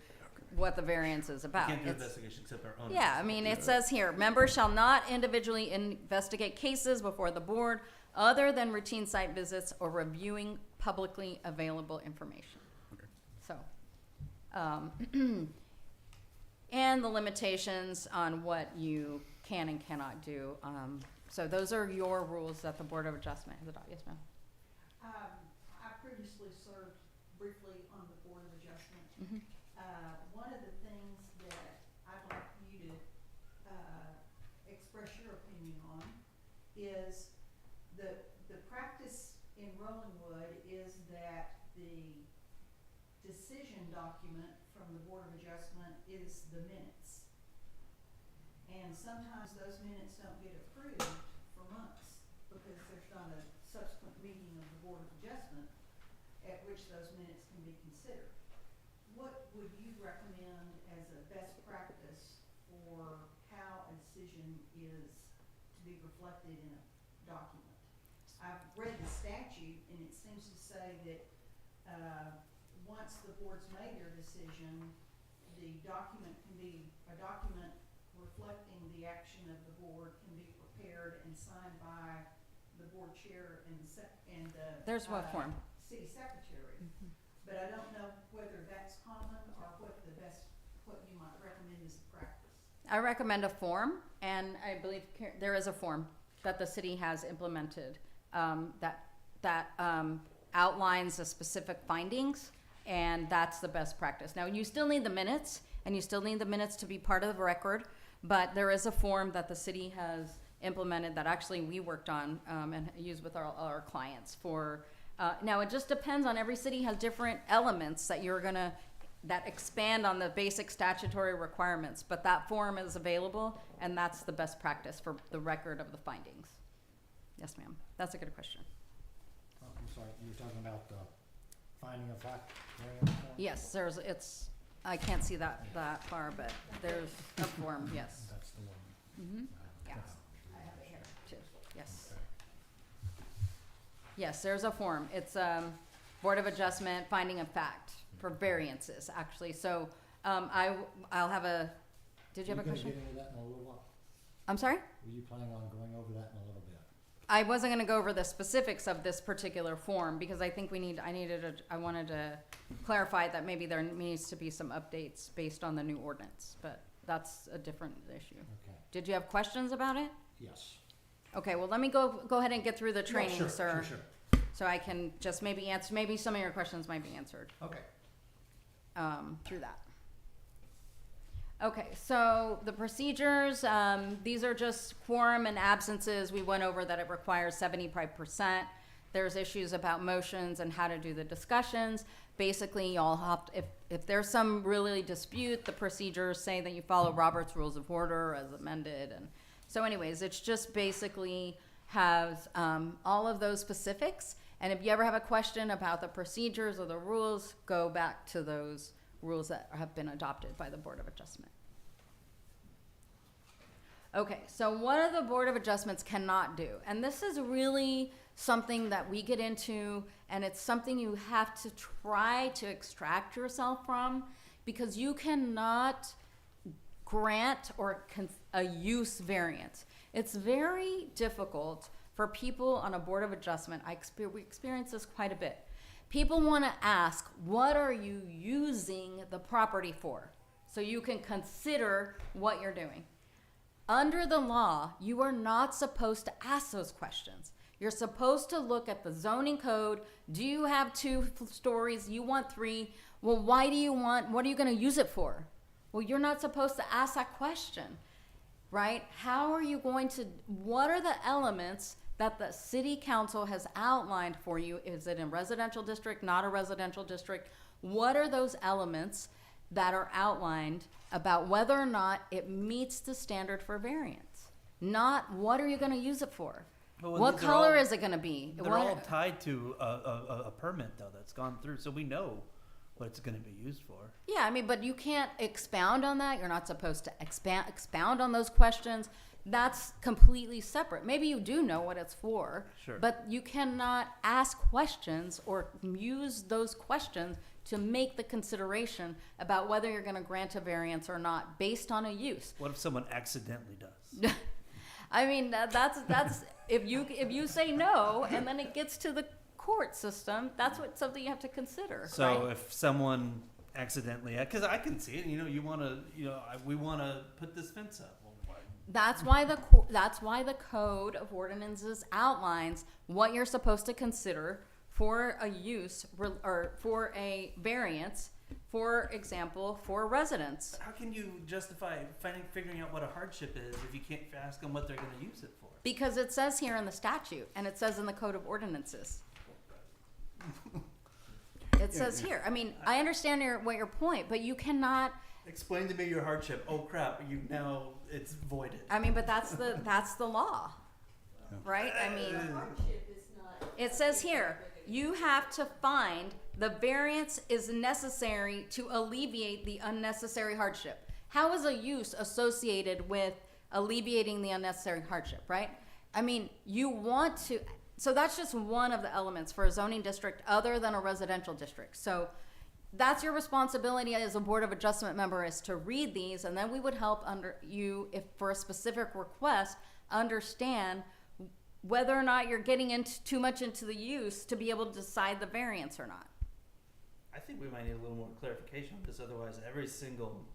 what the variance is about. We can't do It's- investigation except our own. Yeah, I mean, it says here, members shall not individually investigate cases before the board other than routine site visits or reviewing publicly available information. Okay. So, and the limitations on what you can and cannot do. So those are your rules that the Board of Adjustment has adopted. Yes, ma'am. I previously served briefly on the Board of Adjustment. Mhm. One of the things that I'd like you to, express your opinion on is the practice in Rollingwood is that the decision document from the Board of Adjustment is the minutes. And sometimes those minutes don't get approved for months because there's not a subsequent meeting of the Board of Adjustment at which those minutes can be considered. What would you recommend as a best practice for how a decision is to be reflected in a document? I've read the statute and it seems to say that, once the board's made their decision, the document a document reflecting the action of the board can be prepared and signed by the board chair and the There's what form? city secretary. But I don't know whether that's common or what you might recommend as a practice. I recommend a form, and I believe there is a form that the city has implemented that outlines the specific findings, and that's the best practice. Now, you still need the minutes, and you still need the minutes to be part of the record, but there is a form that the city has implemented that actually we worked on and used with our clients for. Now, it just depends on every city has different elements that expand on the basic statutory requirements, but that form is available, and that's the best practice for the record of the findings. Yes, ma'am. That's a good question. I'm sorry, you were talking about the finding of fact variance form? Yes, I can't see that far, but there's a form, yes. That's the one. Mm-hmm. Yeah, I have it here too, yes. Yes, there's a form. It's Board of Adjustment finding of fact for variances, actually. So I'll have a, did you have a question? Are you gonna get into that in a little while? I'm sorry? Were you planning on going over that in a little bit? I wasn't gonna go over the specifics of this particular form because I think I wanted to clarify that maybe there needs to be some updates based on the new ordinance, but that's a different issue. Okay, Did you have questions about it? yes. Okay, well, let me go ahead and get through the Yeah, training, sure, sir. Sure. So I can just maybe answer, maybe some of your questions might be answered, Okay. through that. Okay, so the procedures, these are just quorum and absences. We went over that it requires 75%. There's issues about motions and how to do the discussions. Basically, y'all have to, if there's some really dispute, the procedures say that you follow Robert's Rules of Order as amended. And so anyways, it's just basically has all of those specifics. And if you ever have a question about the procedures or the rules, go back to those rules that have been adopted by the Board of Adjustment. Okay, so what are the Board of Adjustments cannot do? And this is really something that we get into, and it's something you have to try to extract yourself from, because you cannot grant a use variance. It's very difficult for people on a Board of Adjustment. We experience this quite a bit. People want to ask, what are you using the property for? so you can consider what you're doing. Under the law, you are not supposed to ask those questions. You're supposed to look at the zoning code. Do you have 2 stories? You want 3? Well, why do you want, what are you going to use it for? Well, you're not supposed to ask that question, right? How are you going to, what are the elements that the city council has outlined for you? Is it in residential district, not a residential district? What are those elements that are outlined about whether or not it meets the standard for variance? Not what are you going to use it for? But What these are color all- is it going to be? They're What- all tied to a permit though that's gone through, so we know what it's going to be used for. Yeah, I mean, but you can't expound on that. You're not supposed to expound on those questions. That's completely separate. Maybe you do know what it's for, Sure. but you cannot ask questions or use those questions to make the consideration about whether you're going to grant a variance or not based on a use. What if someone accidentally does? I mean, that's if you say no and then it gets to the court system, that's something you have to consider. So right? if someone accidentally, because I can see it, you want to, we want to put this fence up. Well, why? That's why the Code of Ordinances outlines what you're supposed to consider for a use or for a variance, for example, for residents. How can you justify figuring out what a hardship is if you can't ask them what they're going to use it for? Because it says here in the statute, and it says in the Code of Ordinances. It says here. I mean, I understand what your point, but you cannot. Explain to me your hardship. Oh crap! It's voided. I mean, but that's the law, right? I mean, Hardship is not. it says here you have to find the variance is necessary to alleviate the unnecessary hardship. How is a use associated with alleviating the unnecessary hardship, right? I mean, you want to. So that's just one of the elements for a zoning district other than a residential district. So that's your responsibility as a Board of Adjustment member, is to read these, and then we would help you, if for a specific request, understand whether or not you're getting too much into the use to be able to decide the variance or not. I think we might need a little more clarification on this. Otherwise, every single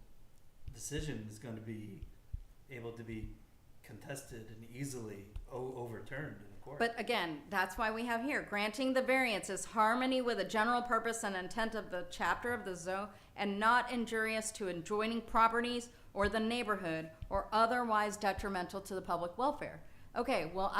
decision is going to be able to be contested and easily overturned in the court. But again, that's why we have here, granting the variance is harmony with the general purpose and intent of the chapter of the zone and not injurious to adjoining properties or the neighborhood or otherwise detrimental to the public welfare. Okay, well,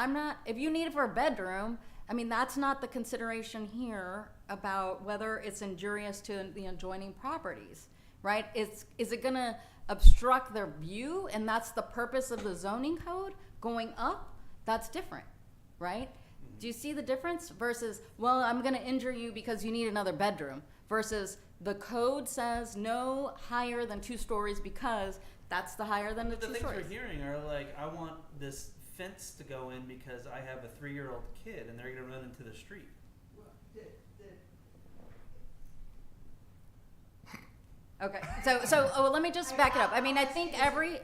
if you need it for a bedroom, I mean, that's not the consideration here about whether it's injurious to the adjoining properties, right? Is it gonna obstruct their view, and that's the purpose of the zoning code going up? That's different, right? Do you see the difference? Versus, well, I'm gonna injure you because you need another bedroom, versus the code says no higher than 2 stories because that's the higher than the 2 things stories. we're hearing are like, I want this fence to go in because I have a 3-year-old kid and they're going to run into the street. Well, Okay, so let me just back it up. I mean, I think every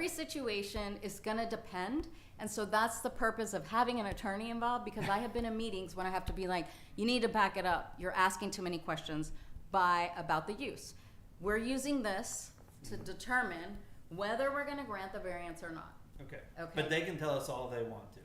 situation is gonna depend, and so that's the purpose of having an attorney involved, because I have been in meetings when I have to be like, you need to back it up. You're asking too many questions about the use. We're using this to determine whether we're gonna grant the variance or not. Okay. Okay. But they can tell us all they want to.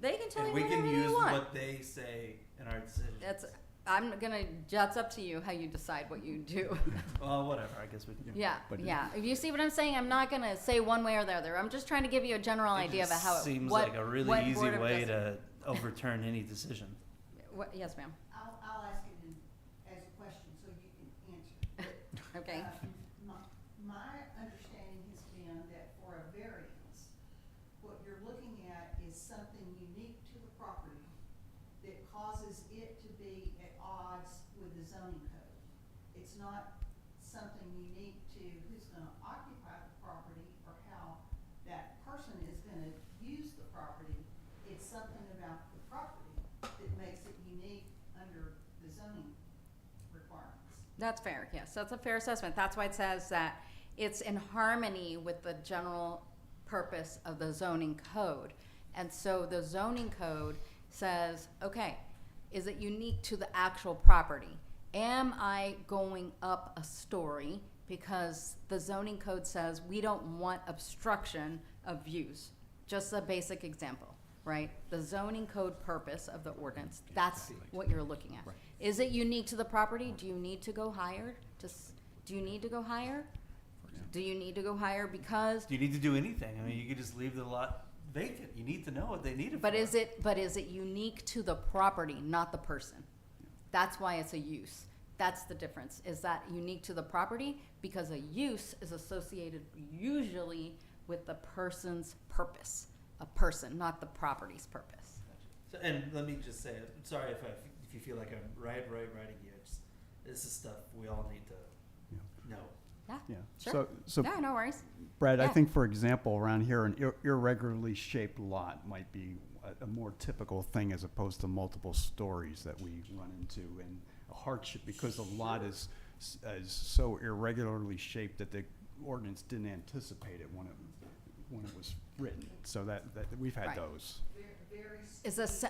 They can tell And you we can whatever they use want. what they say in our decision. That's up to you how you decide what you do. Well, whatever. I guess we can. Yeah, But- yeah. If you see what I'm saying, I'm not gonna say one way or the other. I'm just trying to give you a general idea of how it seems what, like a really what easy Board of way Adjustment- to overturn any decision. Yes, ma'am. I'll ask it as a question so you can answer it. Okay. My understanding has been that for a variance, what you're looking at is something unique to the property that causes it to be at odds with the zoning code. It's not something unique to who's gonna occupy the property or how that person is gonna use the property. It's something about the property that makes it unique under the zoning requirements. That's fair. Yes, that's a fair assessment. That's why it says that it's in harmony with the general purpose of the zoning code. And so the zoning code says, okay, is it unique to the actual property? Am I going up a story because the zoning code says we don't want obstruction of views. Just a basic example, right? The zoning code purpose of the ordinance, that's what you're looking at. Right. Is it unique to the property? Do you need to go higher? Do you need to go higher? Do you need to go higher because, Do you need to do anything? I mean, you could just leave the lot vacant. You need to know what they need it but for. is it unique to the property, not the person? That's why it's a use. That's the difference. Is that unique to the property? Because a use is associated usually with the person's purpose. A person, not the property's purpose. So, and let me just say, I'm sorry if you feel like I'm writing you. This is stuff we all need to know. Yeah. Sure. So Yeah, no worries. Brad, I Yeah. think, for example, around here, an irregularly shaped lot might be a more typical thing as opposed to multiple stories that we run into, and a hardship because the lot is so irregularly shaped that the ordinance didn't anticipate it when it was written. So that we've had Right. those. Is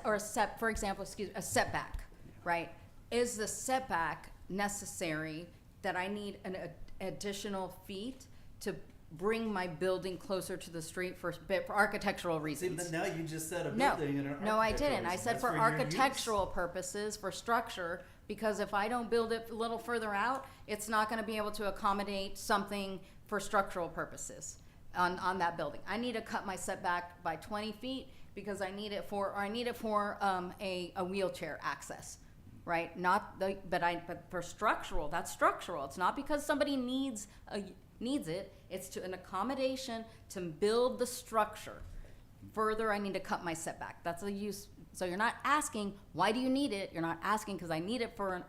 for example, a setback, right? Is the setback necessary that I need an additional feet to bring my building closer to the street for architectural See, reasons? but now you just said a No, building and an no, I architectural didn't. I reason. said That's for your use. architectural purposes, for structure, because if I don't build it a little further out, it's not gonna be able to accommodate something for structural purposes on that building. I need to cut my setback by 20 feet because I need it for a wheelchair access, right? But for structural, that's structural. It's not because somebody needs it. It's to an accommodation to build the structure. Further, I need to cut my setback. That's a use. So you're not asking, why do you need it? You're not asking because I need it for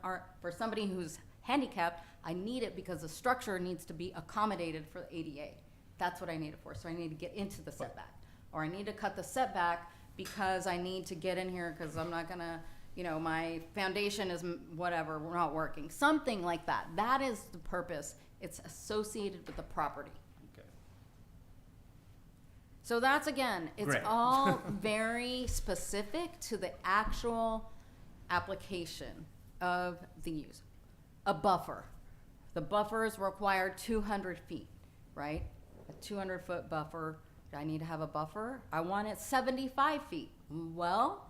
somebody who's handicapped. I need it because the structure needs to be accommodated for the ADA. That's what I need it for. So I need to get into the setback. Or I need to cut the setback because I need to get in here because I'm not gonna, my foundation is whatever, we're not working. Something like that. That is the purpose. It's associated with the property. Okay. So that's, again, it's Great. all very specific to the actual application of the use. A buffer. The buffer is required 200 feet, right? A 200-foot buffer. Do I need to have a buffer? I want it 75 feet. Well,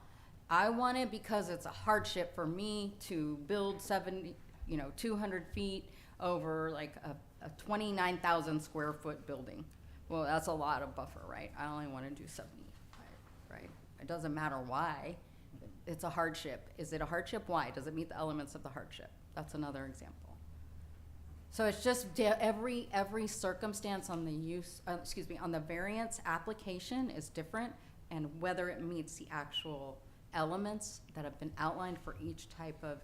I want it because it's a hardship for me to build 200 feet over like a 29,000 square foot building. Well, that's a lot of buffer, right? I only want to do 75, right? It doesn't matter why. It's a hardship. Is it a hardship? Why? Does it meet the elements of the hardship? That's another example. So it's just every circumstance on on the variance application is different, and whether it meets the actual elements that have been outlined for each type of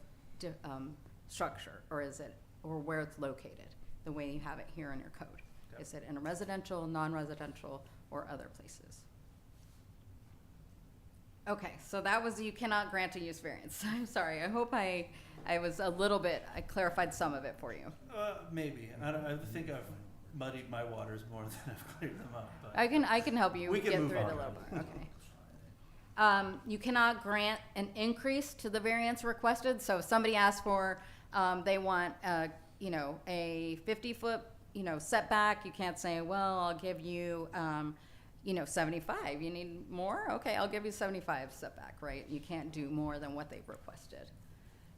structure, or where it's located, the way you have it here in your code. Okay. Is it in a residential, non-residential, or other places? Okay, so that was you cannot grant a use variance. I'm sorry. I hope I clarified some of it for you. Maybe. I think I've muddied my waters more than I've cleared them up. But I can help you We can get move through it on. a little bit. Okay. You cannot grant an increase to the variance requested. So if somebody asks for, they want, a 50-foot, setback, you can't say, well, I'll give you, 75. You need more? Okay, I'll give you 75 setback, right? You can't do more than what they've requested.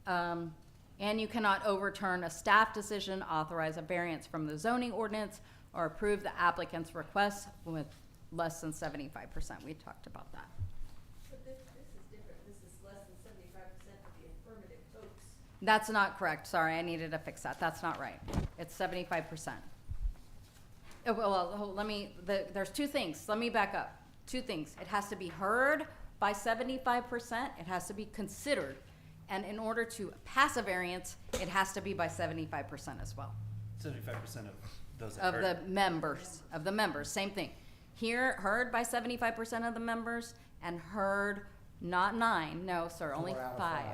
And you cannot overturn a staff decision, authorize a variance from the zoning ordinance, or approve the applicant's request with less than 75%. We talked about that. But this is different. This is less than 75% of the affirmative votes. That's not correct. Sorry, I needed to fix that. That's not right. It's 75%. There's two things. Let me back up. Two things. It has to be heard by 75%. It has to be considered. And in order to pass a variance, it has to be by 75% as well. 75% of those that Of heard. the members, same thing. Here, heard by 75% of the members, and heard not 9, no, sir, only 4 out of 5.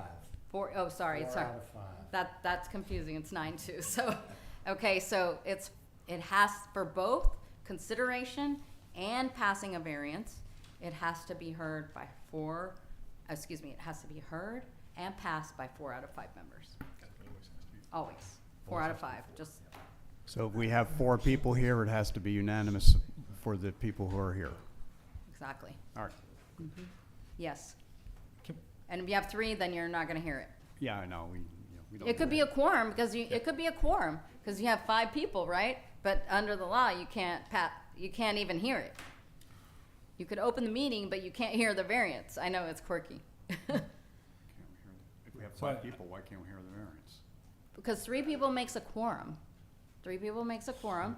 4, oh, sorry, 4 sorry. out of 5. That's confusing, it's 9 too, so, okay, so it has, for both consideration and passing a variance, it has to be heard by it has to be heard and passed by 4 out of 5 members. Always, 4 out of 5, just, So if we have 4 people here, it has to be unanimous for the people who are here. Exactly. All right. Yes. Can- And if you have 3, then you're not gonna hear it. Yeah, I know, we don't. It could be a quorum, because it could be a quorum, because you have 5 people, right? But under the law, you can't even hear it. You could open the meeting, but you can't hear the variance. I know, it's quirky. If we have 5 people, why can't we hear the variance? Because 3 people makes a quorum. 3 people makes a quorum,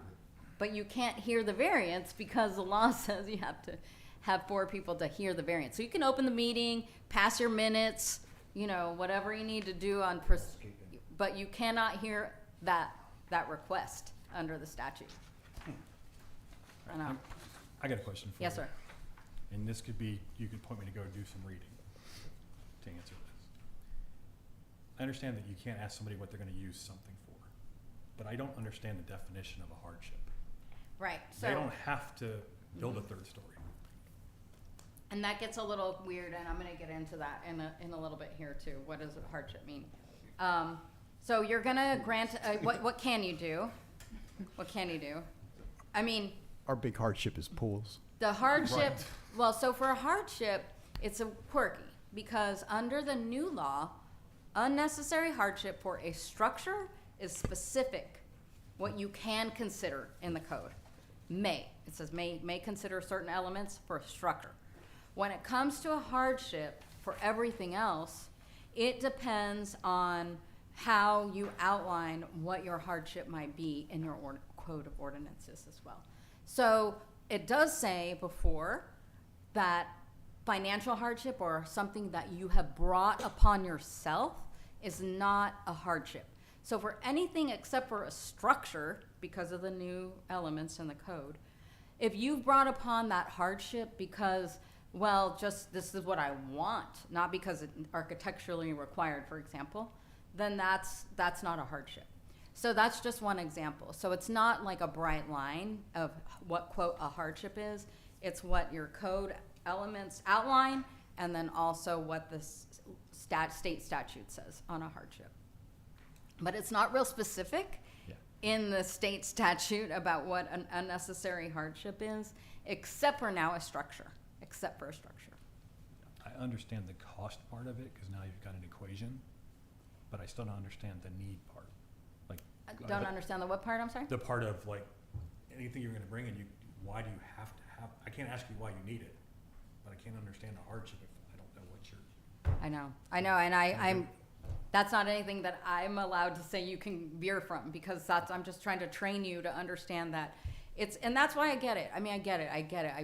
but you can't hear the variance because the law says you have to have 4 people to hear the variance. So you can open the meeting, pass your minutes, whatever you need to do but you cannot hear that request under the statute. I know. I got a question for you. Yes, sir. And this could be, you could point me to go do some reading to answer this. I understand that you can't ask somebody what they're gonna use something for, but I don't understand the definition of a hardship. Right, They so, don't have to build a 3rd story. and that gets a little weird, and I'm gonna get into that in a little bit here too. What does a hardship mean? So you're gonna grant, what can you do? What can you do? I mean, Our big hardship is pools. the hardship, well, so for a hardship, it's a quirky, because under the new law, unnecessary hardship for a structure is specific, what you can consider in the code. It says may consider certain elements for a structure. When it comes to a hardship for everything else, it depends on how you outline what your hardship might be in your code of ordinances as well. So it does say before that financial hardship or something that you have brought upon yourself is not a hardship. So for anything except for a structure, because of the new elements in the code, if you've brought upon that hardship because, well, just this is what I want, not because it's architecturally required, for example, then that's not a hardship. So that's just one example. So it's not like a bright line of what, quote, a hardship is. It's what your code elements outline, and then also what the state statute says on a hardship. But it's not real specific in the state statute about what an unnecessary hardship is, except for now a structure, I understand the cost part of it, cause now you've got an equation, but I still don't understand the need part. Like, Don't understand the what part, I'm sorry? the part of like, anything you're gonna bring in, why do you have to have, I can't ask you why you need it, but I can't understand the hardship if I don't know what you're. I know, and I'm, that's not anything that I'm allowed to say you can veer from, because I'm just trying to train you to understand that and that's why I get it. I mean, I get it.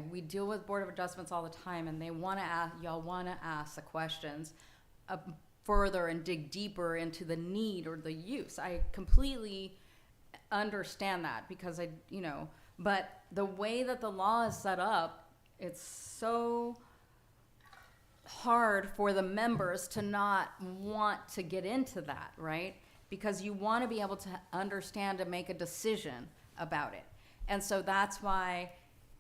We deal with Board of Adjustments all the time, and y'all wanna ask the questions further and dig deeper into the need or the use. I completely understand that, because but the way that the law is set up, it's so hard for the members to not want to get into that, right? Because you want to be able to understand and make a decision about it. And so that's why,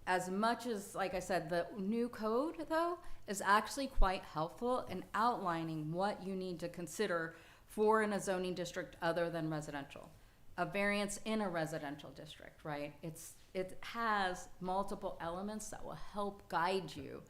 as much as, like I said, the new code, though, is actually quite helpful in outlining what you need to consider for in a zoning district other than residential. A variance in a residential district, right? It has multiple elements that will help guide you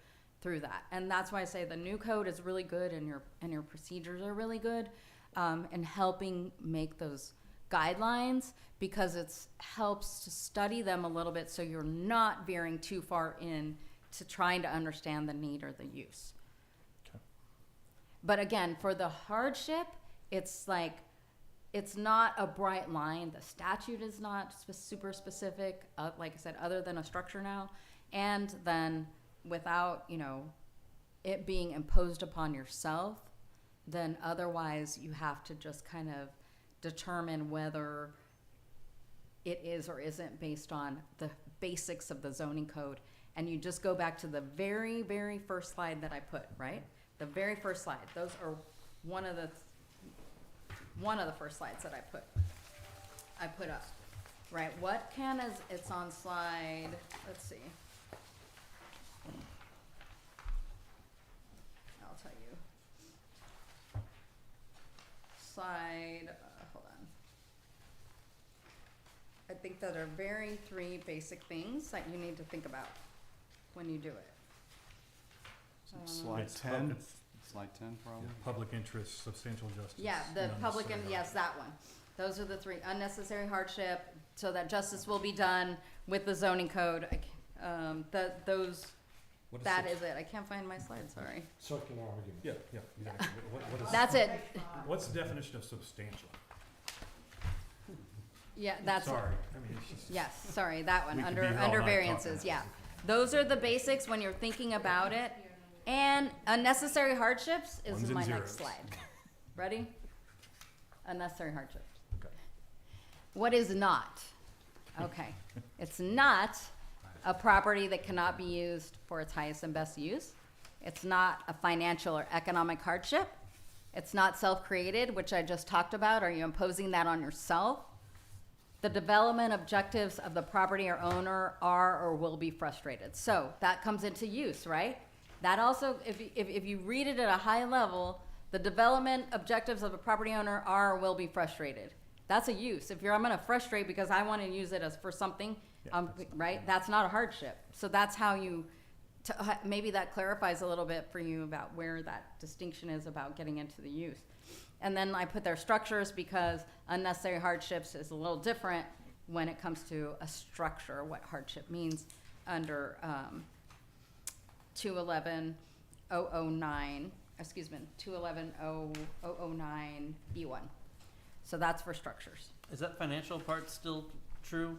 through that. And that's why I say the new code is really good, and your procedures are really good in helping make those guidelines, because it helps to study them a little bit so you're not veering too far in to trying to understand the need or the use. Okay. But again, for the hardship, it's not a bright line. The statute is not super specific, like I said, other than a structure now. And then without, it being imposed upon yourself, then otherwise you have to just kind of determine whether it is or isn't based on the basics of the zoning code. And you just go back to the very, very first slide that I put, right? The very first slide. Those are one of the first slides that I put up, right? It's on slide, let's see. I'll tell you. Slide, hold on. think that are very three basic things that you need to think about when you do it. Slide It's 10, pub- slide 10 probably. Public interest, substantial justice. Yeah, the public, and unnecessary yes, that one. Those are the three. Unnecessary hardship, so that justice will be done with the zoning code. What is That sub- is it. I can't find my slide, sorry. Circular argument. Yeah, exactly. What is, That's it. what's the definition of substantial? Yeah, that's, Sorry, I mean, it's just. yes, sorry, that one, We could under, be here all under night variances, talking yeah. about Those are the basics when you're thinking about it. And unnecessary hardships is Ones and my zeros. next slide. Ready? Unnecessary hardships. Okay. What is not? Okay, it's not a property that cannot be used for its highest and best use. It's not a financial or economic hardship. It's not self-created, which I just talked about. Are you imposing that on yourself? The development objectives of the property or owner are or will be frustrated. So that comes into use, right? That also, if you read it at a high level, the development objectives of the property owner are or will be frustrated. That's a use. If I'm gonna frustrate because I wanna use it as for something, right? That's not a hardship. So that's how you, maybe that clarifies a little bit for you about where that distinction is about getting into the use. And then I put their structures because unnecessary hardships is a little different when it comes to a structure, what hardship means under 211-009, 211-009B1. So that's for structures. Is that financial part still true?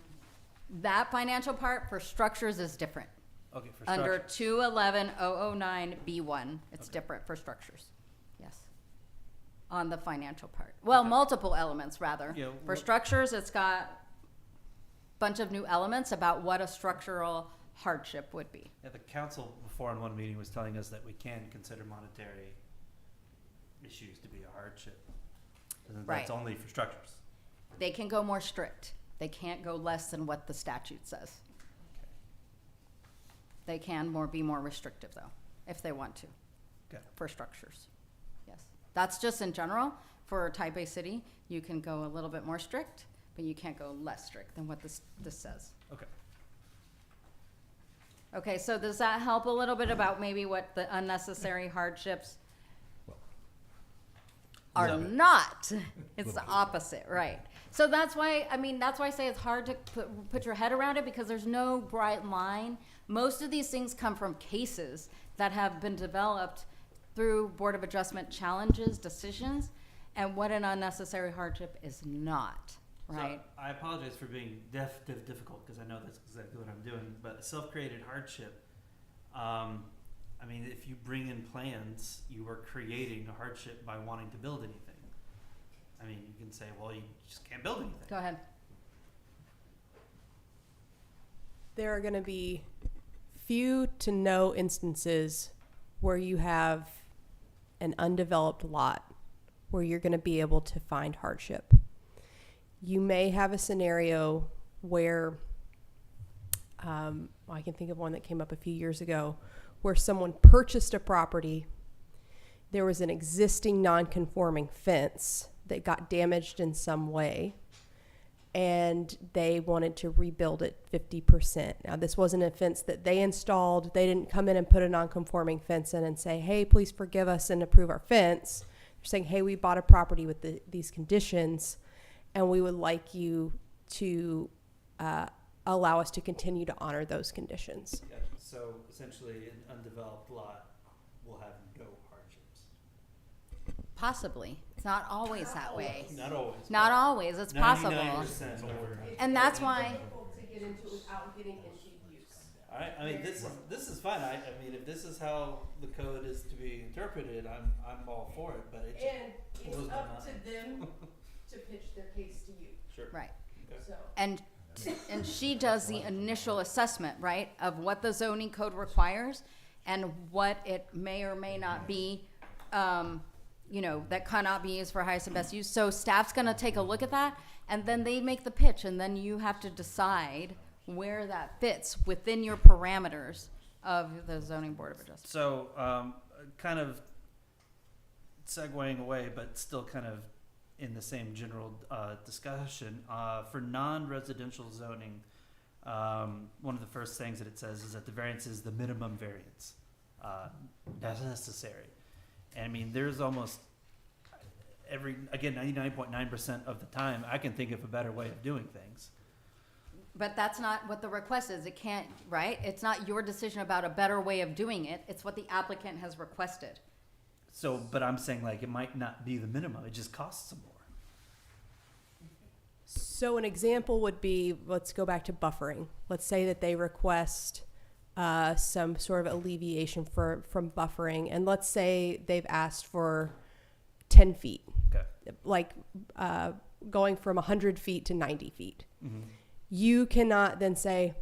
That financial part for structures is different. Okay, for Under structure. 211-009B1, it's Okay. different for structures. Yes. On the financial part. Well, Okay. multiple elements rather. Yeah, For wh- structures, it's got a bunch of new elements about what a structural hardship would be. Yeah, the council before in one meeting was telling us that we can consider monetary issues to be a hardship. And Right. that's only for structures. They can go more strict. They can't go less than what the statute says. Okay. They can be more restrictive though, if they want to. Okay. For structures. Yes. That's just in general. For type A city, you can go a little bit more strict, but you can't go less strict than what this says. Okay. Okay, so does that help a little bit about maybe what the unnecessary hardships are Love it. not? It's the opposite, right? So that's why I say it's hard to put your head around it because there's no bright line. Most of these things come from cases that have been developed through Board of Adjustment challenges, decisions, and what an unnecessary hardship is not, right? So I apologize for being difficult because I know that's exactly what I'm doing. But self-created hardship, I mean, if you bring in plans, you are creating a hardship by wanting to build anything. I mean, you can say, well, you just can't build anything. Go ahead. There are going to be few to no instances where you have an undeveloped lot where you're going to be able to find hardship. You may have a scenario where, I can think of one that came up a few years ago, where someone purchased a property. There was an existing non-conforming fence that got damaged in some way, and they wanted to rebuild it 50%. Now, this wasn't a fence that they installed. They didn't come in and put a non-conforming fence in and say, hey, please forgive us and approve our fence. They're saying, hey, we bought a property with these conditions, and we would like you to allow us to continue to honor those conditions. Yeah, so essentially, an undeveloped lot will have no hardships. Possibly. It's not always that way. Not always. Not always. It's possible. 99%. And that's why. Difficult to get into without getting into use. All right. I mean, this is fine. I mean, if this is how the code is to be interpreted, I'm all for it. But it just And it's blows my up to mind. them to pitch their case to you. Sure. Right. Okay. So. And she does the initial assessment, right, of what the zoning code requires and what it may or may not be, that cannot be used for highest and best use. So staff's going to take a look at that, and then they make the pitch, and then you have to decide where that fits within your parameters of the zoning board of adjustment. So, kind of segueing away, but still kind of in the same general discussion, for non-residential zoning, one of the first things that it says is that the variance is the minimum variance as necessary. And I mean, there's almost again, 99.9% of the time, I can think of a better way of doing things. But that's not what the request is. It can't, right? It's not your decision about a better way of doing it. It's what the applicant has requested. So, but I'm saying like it might not be the minimum. It just costs some more. So an example would be, let's go back to buffering. Let's say that they request some sort of alleviation from buffering, and let's say they've asked for 10 feet, Okay. like going from 100 feet to 90 feet. Mm-hmm. You cannot then say,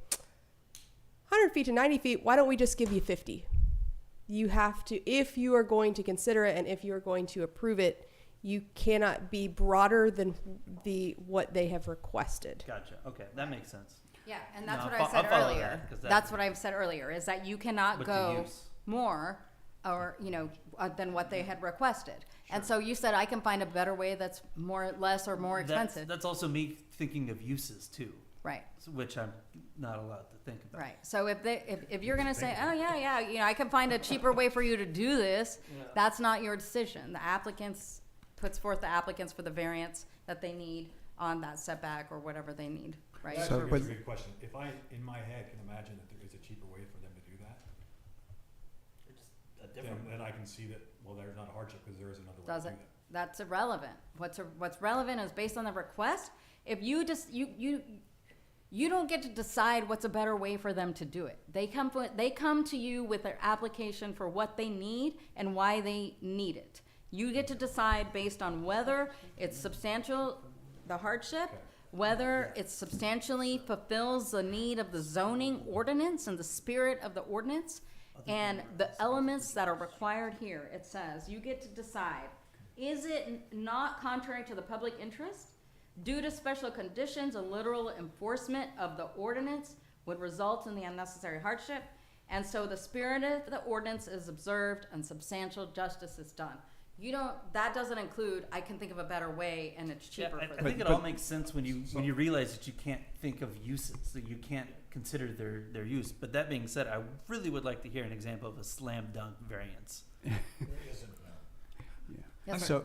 100 feet to 90 feet, why don't we just give you 50? You have to, if you are going to consider it and if you are going to approve it, you cannot be broader than what they have requested. Gotcha. Okay, that makes sense. Yeah, and that's No, what I'll I said follow earlier. that, 'cause That's what I've said earlier, is that you cannot With the go use. more or, than what they had requested. And so you said I can find a better way that's less or more expensive. That's also me thinking of uses too, Right, which I'm not allowed to think about. right. So if you're gonna say, oh, yeah, I can find a cheaper way for you to do this, that's not your decision. The applicants puts forth the applicants for the variance that they need on that setback or whatever they need, right? That's So, a but- good question. If I, in my head, can imagine that there is a cheaper way for them to do that, It's just a different. then I can see that, well, there's not a hardship because there is another way to Does do it? that. That's irrelevant. What's relevant is based on the request. If you just you don't get to decide what's a better way for them to do it. They come to you with their application for what they need and why they need it. You get to decide based on whether it's substantial, the hardship, whether it substantially fulfills the need of the zoning ordinance and the spirit of the ordinance, and the elements that are required here. It says you get to decide, is it not contrary to the public interest? Due to special conditions, a literal enforcement of the ordinance would result in the unnecessary hardship, and so the spirit of the ordinance is observed and substantial justice is done. That doesn't include, I can think of a better way and it's cheaper I for them. think it all makes sense when you realize that you can't think of uses, that you can't consider their use. But that being said, I really would like to hear an example of a slam dunk variance. Yes, So,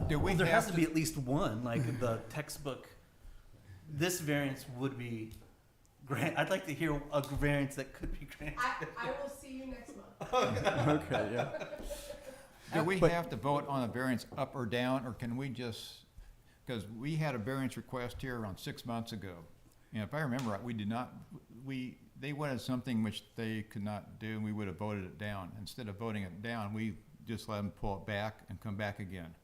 Do we There has have to be at least one, like the textbook. This variance would be I'd like to hear a variance that could be granted. I will see you next month. okay, yeah. Do we But- have to vote on a variance up or down, or can we just, because we had a variance request here around 6 months ago. And if I remember right, we did not, they wanted something which they could not do, and we would have voted it down. Instead of voting it down, we just let them pull it back and come back again.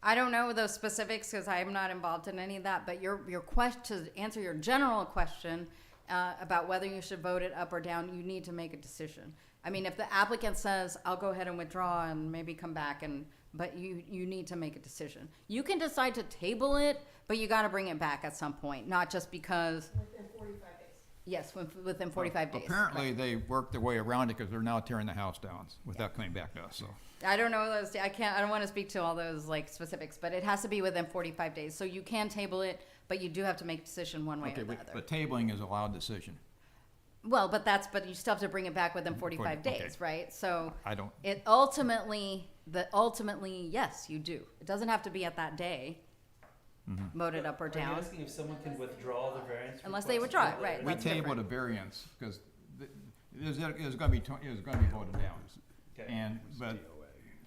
I don't know those specifics because I'm not involved in any of that, but your question, to answer your general question about whether you should vote it up or down, you need to make a decision. I mean, if the applicant says, I'll go ahead and withdraw and maybe come back, but you need to make a decision. You can decide to table it, but you got to bring it back at some point, not just because. Within 45 days. Yes, within 45 days. Apparently, they worked their way around it because they're now tearing the house down without coming back to us, so. I don't know those. I don't want to speak to all those like specifics, but it has to be within 45 days. So you can table it, but you do have to make a decision one way Okay, or the but other. tabling is a loud decision. Well, but you still have to bring it back within 45 okay. days, right? So I don't, it ultimately, yes, you do. It doesn't have to be at that day, voted up or Are you down. asking if someone can withdraw the variance? Unless they request? withdraw it, right. we That's tabled different. a variance because it was gonna be voted down. Okay. But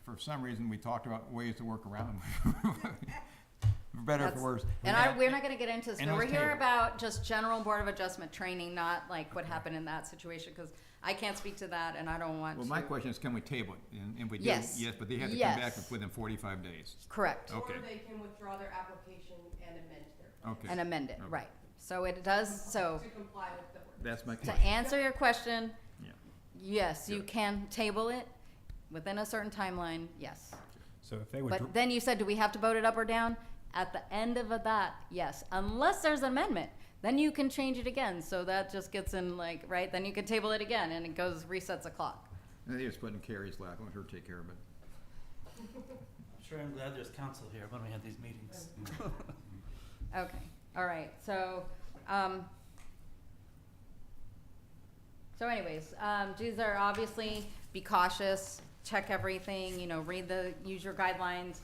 for some reason, we talked about ways to work around them. For better or for That's- worse. We're not going to get into this, And but it we're was here tabled. about just general Board of Adjustment training, not like what happened in that situation, because I can't speak to that and I don't want Well, to. my question is, can we table it? And if we do, Yes. yes, but they have to come back Yes. within 45 days. Correct. Okay. Or they can withdraw their application and amend their plan. Okay. And amend it, Okay. right. So it does, so To comply with the ordinance. That's my to question. answer your question, Yeah. yes, you Good. can table it within a certain timeline, yes. So if they would, But then you said, do we have to vote it up or down? At the end of that, yes, unless there's an amendment, then you can change it again. So that just gets in like, right, then you can table it again and it resets the clock. They just put in Carrie's lap, let her take care of it. Sure, I'm glad there's counsel here when we have these meetings. Okay, all right, so, anyways, these are obviously, be cautious, check everything, use your guidelines,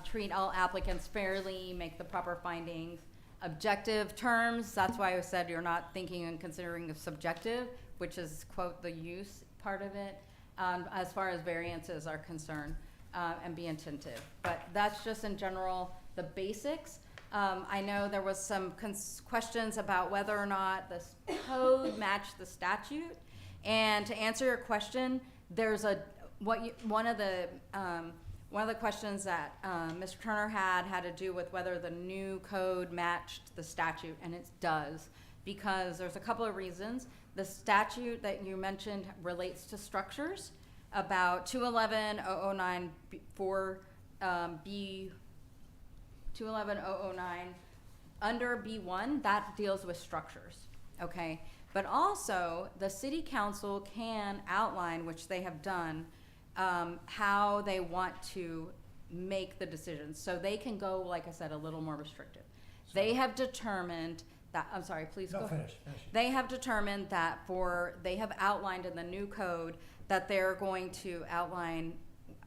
treat all applicants fairly, make the proper findings. Objective terms, that's why I said you're not thinking and considering of subjective, which is, quote, the use part of it, as far as variances are concerned, and be attentive. But that's just in general the basics. I know there was some questions about whether or not the code matched the statute. And to answer your question, there's one of the questions that Mr. Turner had to do with whether the new code matched the statute, and it does, because there's a couple of reasons. The statute that you mentioned relates to structures, about 211-009 for B 211-009 under B1, that deals with structures, okay? But also, the city council can outline, which they have done, how they want to make the decisions. So they can go, like I said, a little more restrictive. They have determined that, I'm sorry, please go. No, finish. They have determined that they have outlined in the new code that they're going to outline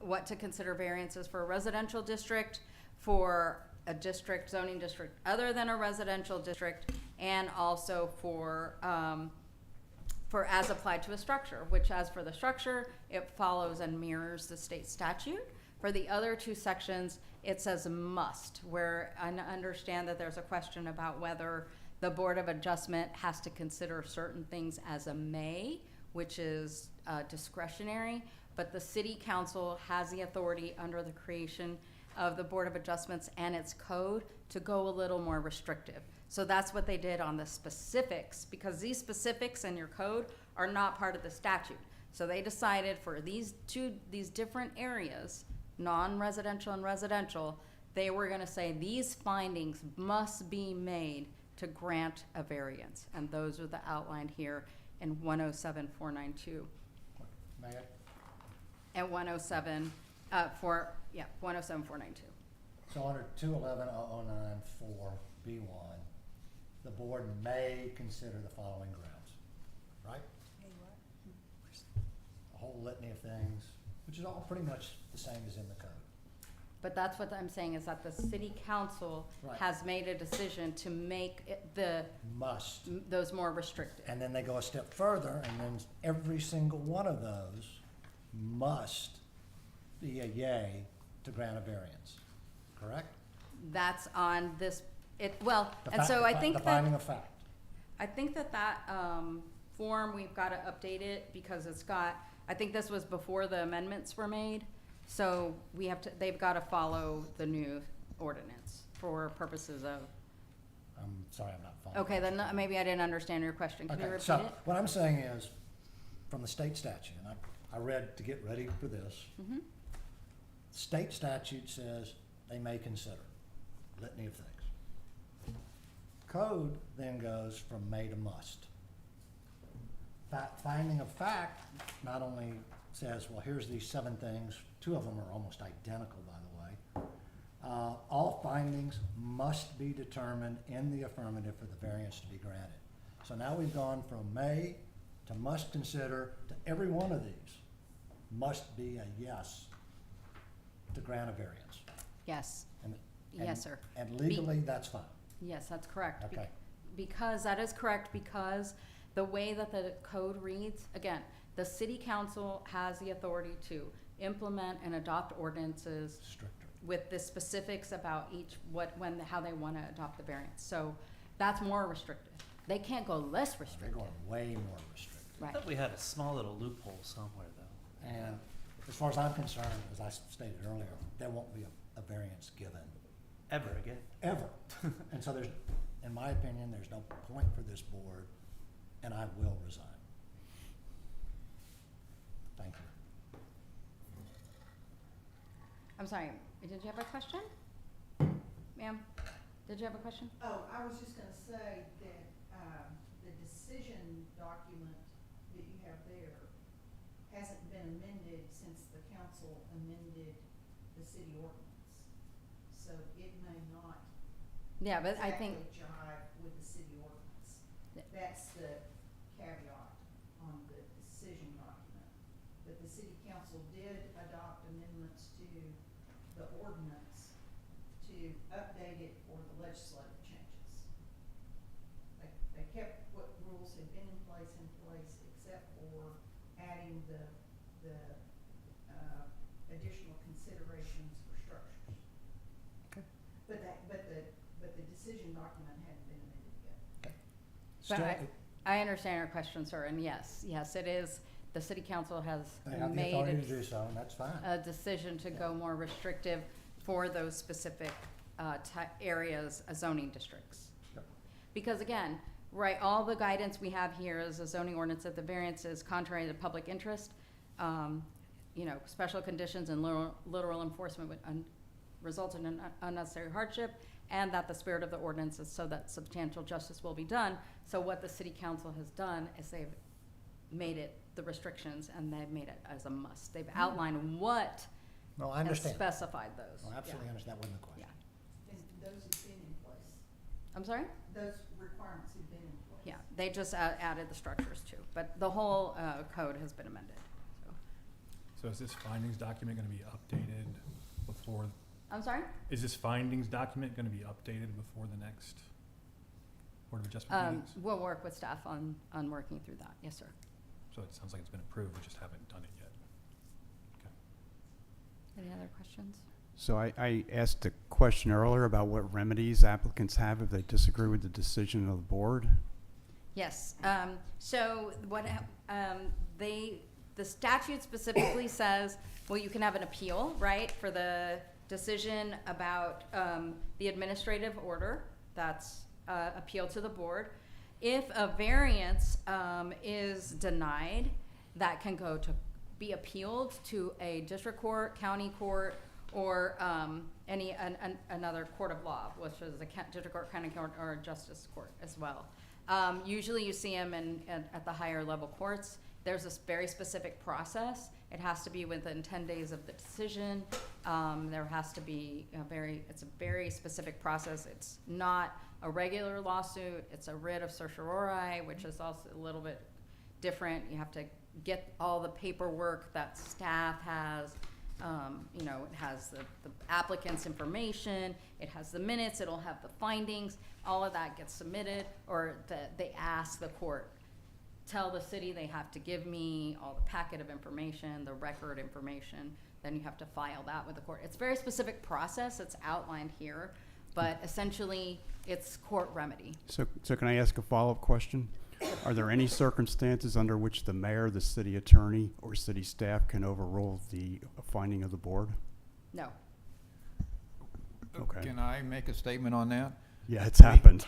what to consider variances for a residential district, for a district, zoning district other than a residential district, and also for as applied to a structure, which as for the structure, it follows and mirrors the state statute. For the other two sections, it says must, where I understand that there's a question about whether the Board of Adjustment has to consider certain things as a may, which is discretionary, but the city council has the authority under the creation of the Board of Adjustments and its code to go a little more restrictive. So that's what they did on the specifics, because these specifics in your code are not part of the statute. So they decided for these different areas, non-residential and residential, they were gonna say these findings must be made to grant a variance. And those are the outlined here in 107-492. May I? And 107, 107-492. So under 211-009-4 B1, the board may consider the following grounds, right? A whole litany of things, which is all pretty much the same as in the code. But that's what I'm saying, is that the city council Right. has made a decision to make Must. those more restrictive. And then they go a step further, and then every single one of those must be a yay to grant a variance, correct? That's on this, well, The and fa- so the I fa- think The finding that, of fact. I think that form, we've gotta update it, because I think this was before the amendments were made. So they've gotta follow the new ordinance for purposes of, I'm sorry, I'm not following. okay, then maybe I didn't understand your question. Can you Okay, repeat so it? what I'm saying is, from the state statute, and I read to get ready for this, Mhm. state statute says they may consider litany of things. Code then goes from may to must. Finding of fact not only says, well, here's these 7 things, 2 of them are almost identical, by the way. All findings must be determined in the affirmative for the variance to be granted. So now we've gone from may to must consider to every one of these must be a yes to grant a variance. Yes, And- yes, sir. And legally, that's fine. Yes, that's correct. Okay. Because, that is correct, because the way that the code reads, again, the city council has the authority to implement and adopt ordinances Stricter. with the specifics about how they wanna adopt the variance. So that's more restrictive. They can't go less They're restrictive, going way more restrictive. I right? thought we had a small little loophole somewhere, though. And as far as I'm concerned, as I stated earlier, there won't be a variance given, Ever again. ever. And so there's, in my opinion, there's no point for this board, and I will resign. Thank you. I'm sorry, did you have a question? Ma'am, did you have a question? Oh, I was just gonna say that, the decision document that you have there hasn't been amended since the council amended the city ordinance. So it may not Yeah, but I think, exactly jive with the city ordinance. That's the caveat on the decision document. But the city council did adopt amendments to the ordinance to update it for the legislative changes. They kept what rules had been in place, except for adding the additional considerations for structures. Okay. But the decision document hadn't been amended yet. Still, I understand your question, sir, and yes, it is, the city council has they have the made authority to do so, and that's fine. a decision to go more restrictive for those specific areas, zoning districts. Yep. Because again, right, all the guidance we have here is a zoning ordinance that the variance is contrary to public interest. Special conditions and literal enforcement would result in an unnecessary hardship, and that the spirit of the ordinance is so that substantial justice will be done. So what the city council has done is they've made it the restrictions, and they've made it as a must. They've outlined what No, I and understand. specified those. No, absolutely Yeah. understand, that wasn't the question. Yeah. And those have been in place. I'm sorry? Those requirements have been in place. Yeah, they just added the structures too, but the whole code has been amended. So. So is this findings document gonna be updated before, I'm sorry? is this findings document gonna be updated before the next Board of Adjustment meetings? We'll work with staff on working through that. Yes, sir. So it sounds like it's been approved, we just haven't done it yet. Any other questions? So I asked a question earlier about what remedies applicants have if they disagree with the decision of the board. Yes. So what the statute specifically says, well, you can have an appeal, right, for the decision about the administrative order. That's appeal to the board. If a variance is denied, that can go to be appealed to a district court, county court, or another court of law, which is a district court, county court, or a justice court as well. Usually you see them at the higher level courts. There's this very specific process. It has to be within 10 days of the decision. There has to be it's a very specific process. It's not a regular lawsuit. It's a writ of certiorari, which is also a little bit different. You have to get all the paperwork that staff has. It has the applicant's information, it has the minutes, it'll have the findings, all of that gets submitted, or they ask the court, tell the city they have to give me all the packet of information, the record information, then you have to file that with the court. It's a very specific process, it's outlined here, but essentially it's court remedy. So can I ask a follow-up question? Are there any circumstances under which the mayor, the city attorney, or city staff can overrule the finding of the board? No. Okay. Can I make a statement on that? Yeah, it's happened.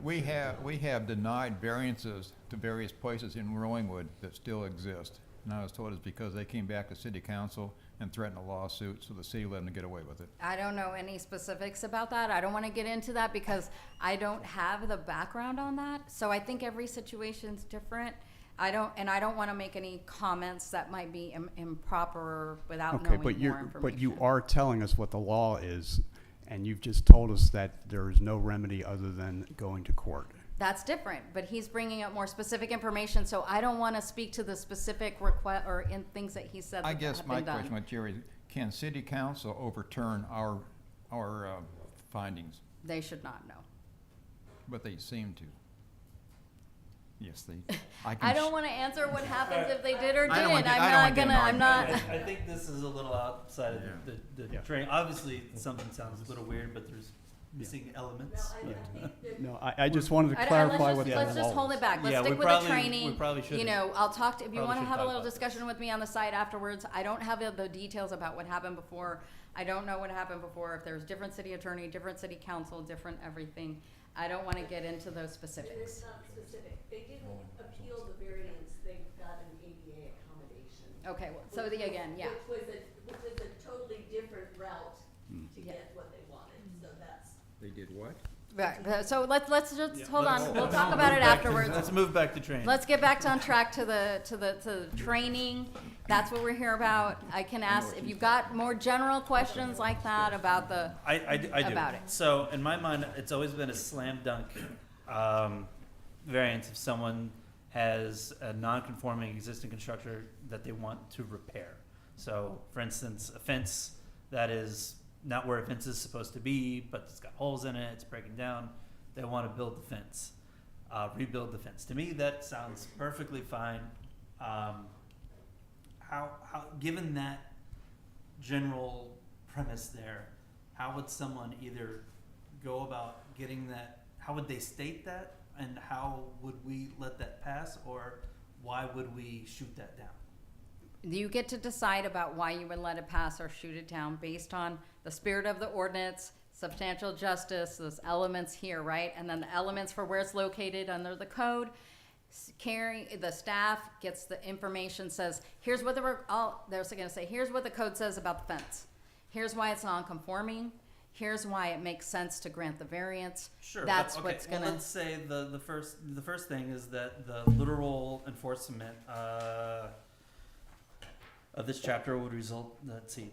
We have denied variances to various places in Rollingwood that still exist. And I was told it's because they came back to city council and threatened a lawsuit, so the city let them get away with it. I don't know any specifics about that. I don't want to get into that because I don't have the background on that. So I think every situation's different. I don't want to make any comments that might be improper without knowing more information. But you are telling us what the law is, and you've just told us that there is no remedy other than going to court. That's different, but he's bringing up more specific information, so I don't want to speak to the specific request or in things that he said that I have been done. guess my question with Jerry, can city council overturn our findings? They should not know. But they seem to. Yes, they. I don't want to answer what happens if they did or I don't didn't. wanna get- I don't wanna get in an I'm not. I think this is a little outside of the Yeah. training. Obviously, something sounds a little weird, but there's missing elements. Well, I think that No, I just wanted to clarify what the law Let's just hold is. it back. Let's Yeah, stick we with probably- the training. we probably shouldn't. I'll talk to, if you Probably want to should have a talk little about discussion with me on the side afterwards. I don't have the details about what happened before. I don't know what happened before, if there's different city attorney, different city council, different everything. I don't want to get into those it's specifics. not specific. They didn't appeal the variance, they got an ADA accommodation. Okay, well, so again, yeah. Which was a totally different route to Yeah. get what they wanted, so that's. They did what? Right, so let's just, Yeah, hold let's- on, we'll let's talk move about it back to- afterwards. Let's move back to training. Let's get back on track to the training. That's what we're here about. I can ask, if you've got more general questions like that about the, I do. About it. So in my mind, it's always been a slam dunk variance if someone has a non-conforming existing construction that they want to repair. So, for instance, a fence that is not where a fence is supposed to be, but it's got holes in it, it's breaking down, they want to build the fence, rebuild the fence. To me, that sounds perfectly fine. How, given that general premise there, how would someone either go about getting that, how would they state that, and how would we let that pass, or why would we shoot that down? you get to decide about why you would let it pass or shoot it down based on the spirit of the ordinance, substantial justice, those elements here, right? And then the elements for where it's located under the code. The staff gets the information, says, here's what they're gonna say, here's what the code says about the fence. Here's why it's non-conforming. Here's why it makes sense to grant the variance. Sure. That's but, okay, what's gonna. Well, let's say the first thing is that the literal enforcement of this chapter would result. Let's see.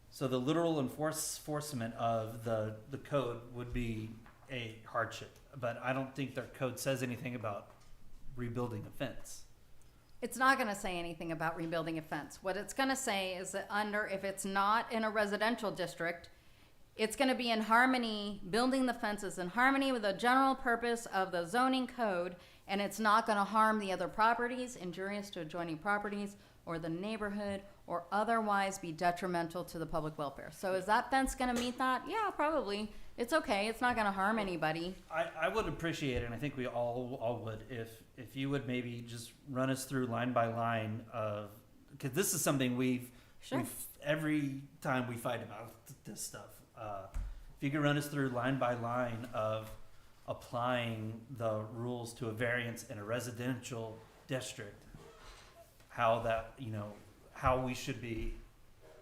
So the literal enforcement of the code would be a hardship, but I don't think their code says anything about rebuilding a fence. It's not gonna say anything about rebuilding a fence. What it's gonna say is that if it's not in a residential district, it's gonna be in harmony, building the fences in harmony with the general purpose of the zoning code, and it's not gonna harm the other properties, injurious to adjoining properties, or the neighborhood, or otherwise be detrimental to the public welfare. So is that fence gonna meet that? Yeah, probably. It's okay, it's not gonna harm anybody. I would appreciate it, and I think we all would, if you would maybe just run us through line by line of, because this is something Sure. every time we fight about this stuff. If you could run us through line by line of applying the rules to a variance in a residential district, how that, how we should be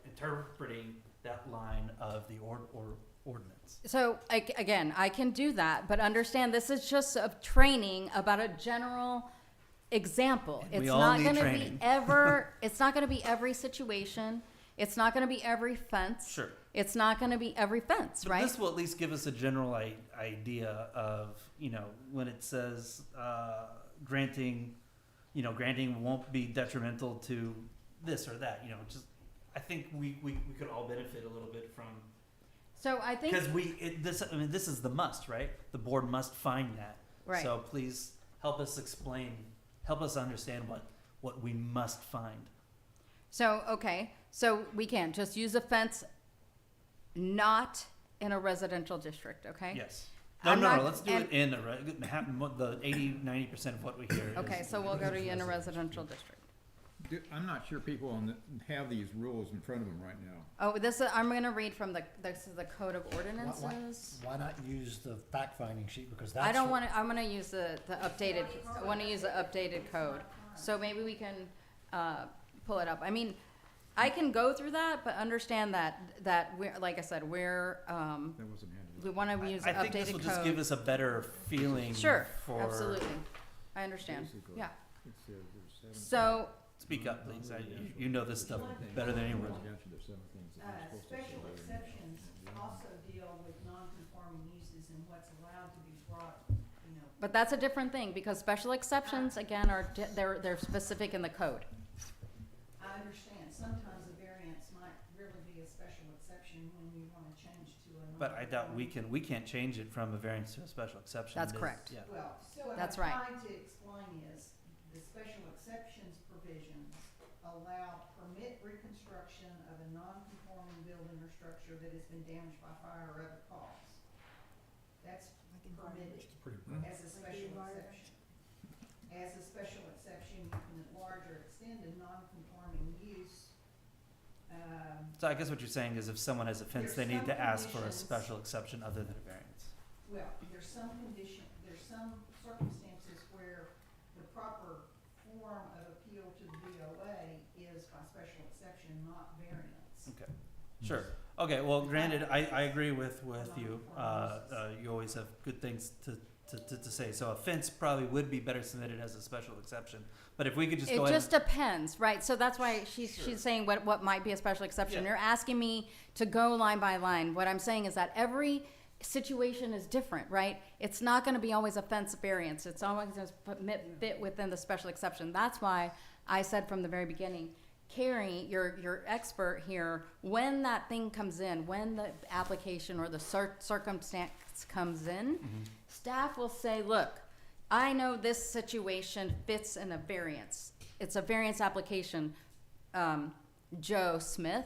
interpreting that line of the ordinance. So again, I can do that, but understand this is just a training about a general example. We It's all not need gonna training. be it's not gonna be every situation. It's not gonna be every fence. Sure. It's not gonna be every fence, But right? this will at least give us a general idea of, when it says granting won't be detrimental to this or that. I think we could all benefit a little bit from, So I think, because this is the must, right? The board must find that. Right. So please help us understand what we must find. so we can just use a fence not in a residential district, okay? Yes. I'm No, not- let's do it in the 80-90% of what we hear. Okay, so we'll go to in a residential district. I'm not sure people have these rules in front of them right now. Oh, I'm gonna read from this is the Code of Ordinances. Why not use the fact-finding sheet, because that's. I don't wanna, I'm gonna use the updated, I wanna use the updated code. So maybe we can, pull it up. I mean, I can go through that, but understand that we're, like I said, we're, That wasn't handled. we wanna use the I think this updated will just give code. us a better feeling. Sure, for absolutely. I understand, Basically, yeah. It says there's 7 So, Speak up, please. You know this stuff better than anyone. residential, there's 7 things that we're supposed to Special say. exceptions also deal with non-conforming uses and what's allowed to be brought, but that's a different thing, because special exceptions, again, they're specific in the code. I understand, sometimes a variance might really be a special exception when you wanna change to a. But I doubt we can't change it from a variance to a special exception. That's It is- correct. Yeah. Well, what I'm That's right. trying to explain is, the special exceptions provisions allow permit reconstruction of a non-conforming building or structure that has been damaged by fire or other cause. That's permitted Pretty as a special exception. As a special exception, you can enlarge or extend a non-conforming use. So I guess what you're saying is if someone has a fence, they There's need some to ask for a conditions- special exception other than a variance. Well, there's some circumstances where the proper form of appeal to the BOA is by special exception, not variance. Okay. Sure. Okay, well, granted, I agree with you. You always have good things to to say. So a fence probably would be better submitted as a special exception. But if we could just It go ahead. just depends, right? So that's why she's saying what might be a special exception. Yeah. You're asking me to go line by line. What I'm saying is that every situation is different, right? It's not going to be always a fence variance. It's always going to fit within the special exception. That's why I said from the very beginning, Carrie, your expert here, when that thing comes in, when the application or the circumstance comes in, staff will say, look, I know this situation fits in a variance. It's a variance application. Joe Smith,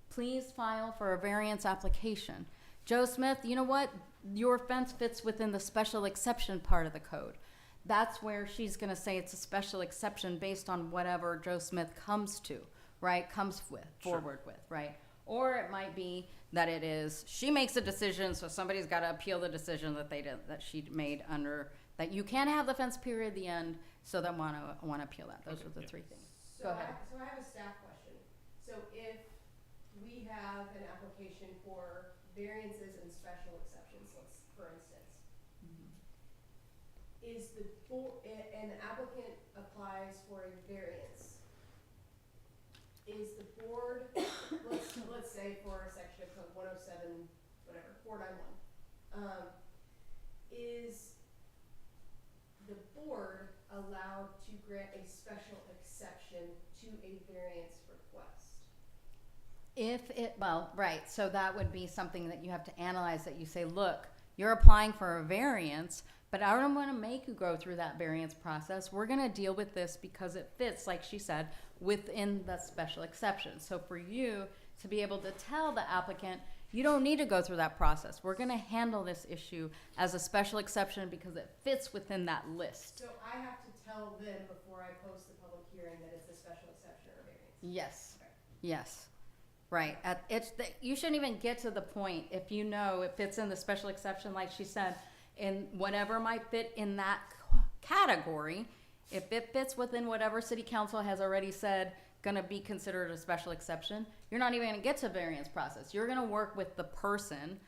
please file for a variance application. Joe Smith, you know what? Your fence fits within the special exception part of the code. That's where she's going to say it's a special exception based on whatever Joe Smith comes to, right? Comes with, forward with, right? Or it might be that it is, she makes a decision, so somebody's got to appeal the decision that she made under, that you can't have the fence period at the end, so they want to appeal that. Those are the three things. Go ahead. So I have a staff question. So if we have an application for variances and special exceptions, let's, for instance, is the an applicant applies for a variance, is the board, let's say for a section of code 107, whatever, 491, is the board allowed to grant a special exception to a variance request? Right, so that would be something that you have to analyze, that you say, look, you're applying for a variance, but I don't want to make you go through that variance process. We're going to deal with this because it fits, like she said, within the special exception. So for you to be able to tell the applicant, you don't need to go through that process. We're going to handle this issue as a special exception because it fits within that list. So I have to tell them before I post the public hearing that it's a special exception or variance? Yes, Okay. yes, right. You shouldn't even get to the point if you know it fits in the special exception, like she said, in whatever might fit in that category. If it fits within whatever city council has already said going to be considered a special exception, you're not even going to get to variance process. You're going to work with the person,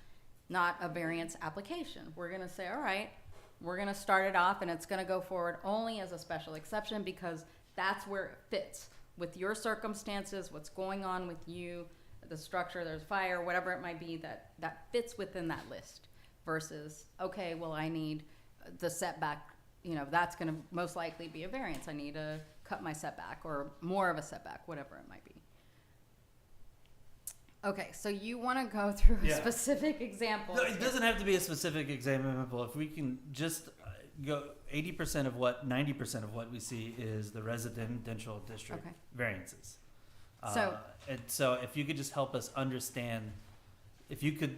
not a variance application. We're going to say, all right, we're going to start it off and it's going to go forward only as a special exception because that's where it fits with your circumstances, what's going on with you, the structure, there's fire, whatever it might be that fits within that list versus, okay, well, I need the setback, that's going to most likely be a variance. I need to cut my setback or more of a setback, whatever it might be. Okay, so you want to go through a specific example. No, it doesn't have to be a specific example. If we can just go 80% of 90% of what we see is the residential district variances. And so if you could just help us understand, if you could,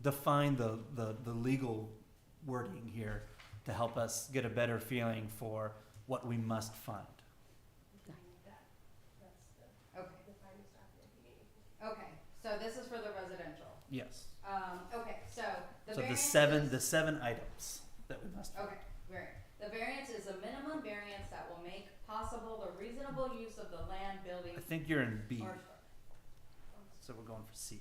define the legal wording here to help us get a better feeling for what we must find. Okay, so this is for the residential. Yes. Okay, so the So variance the seven items that we must find. Okay, variant. The variance is a minimum variance that will make possible the reasonable use of the land, building, I think you're in B, or so we're going for C.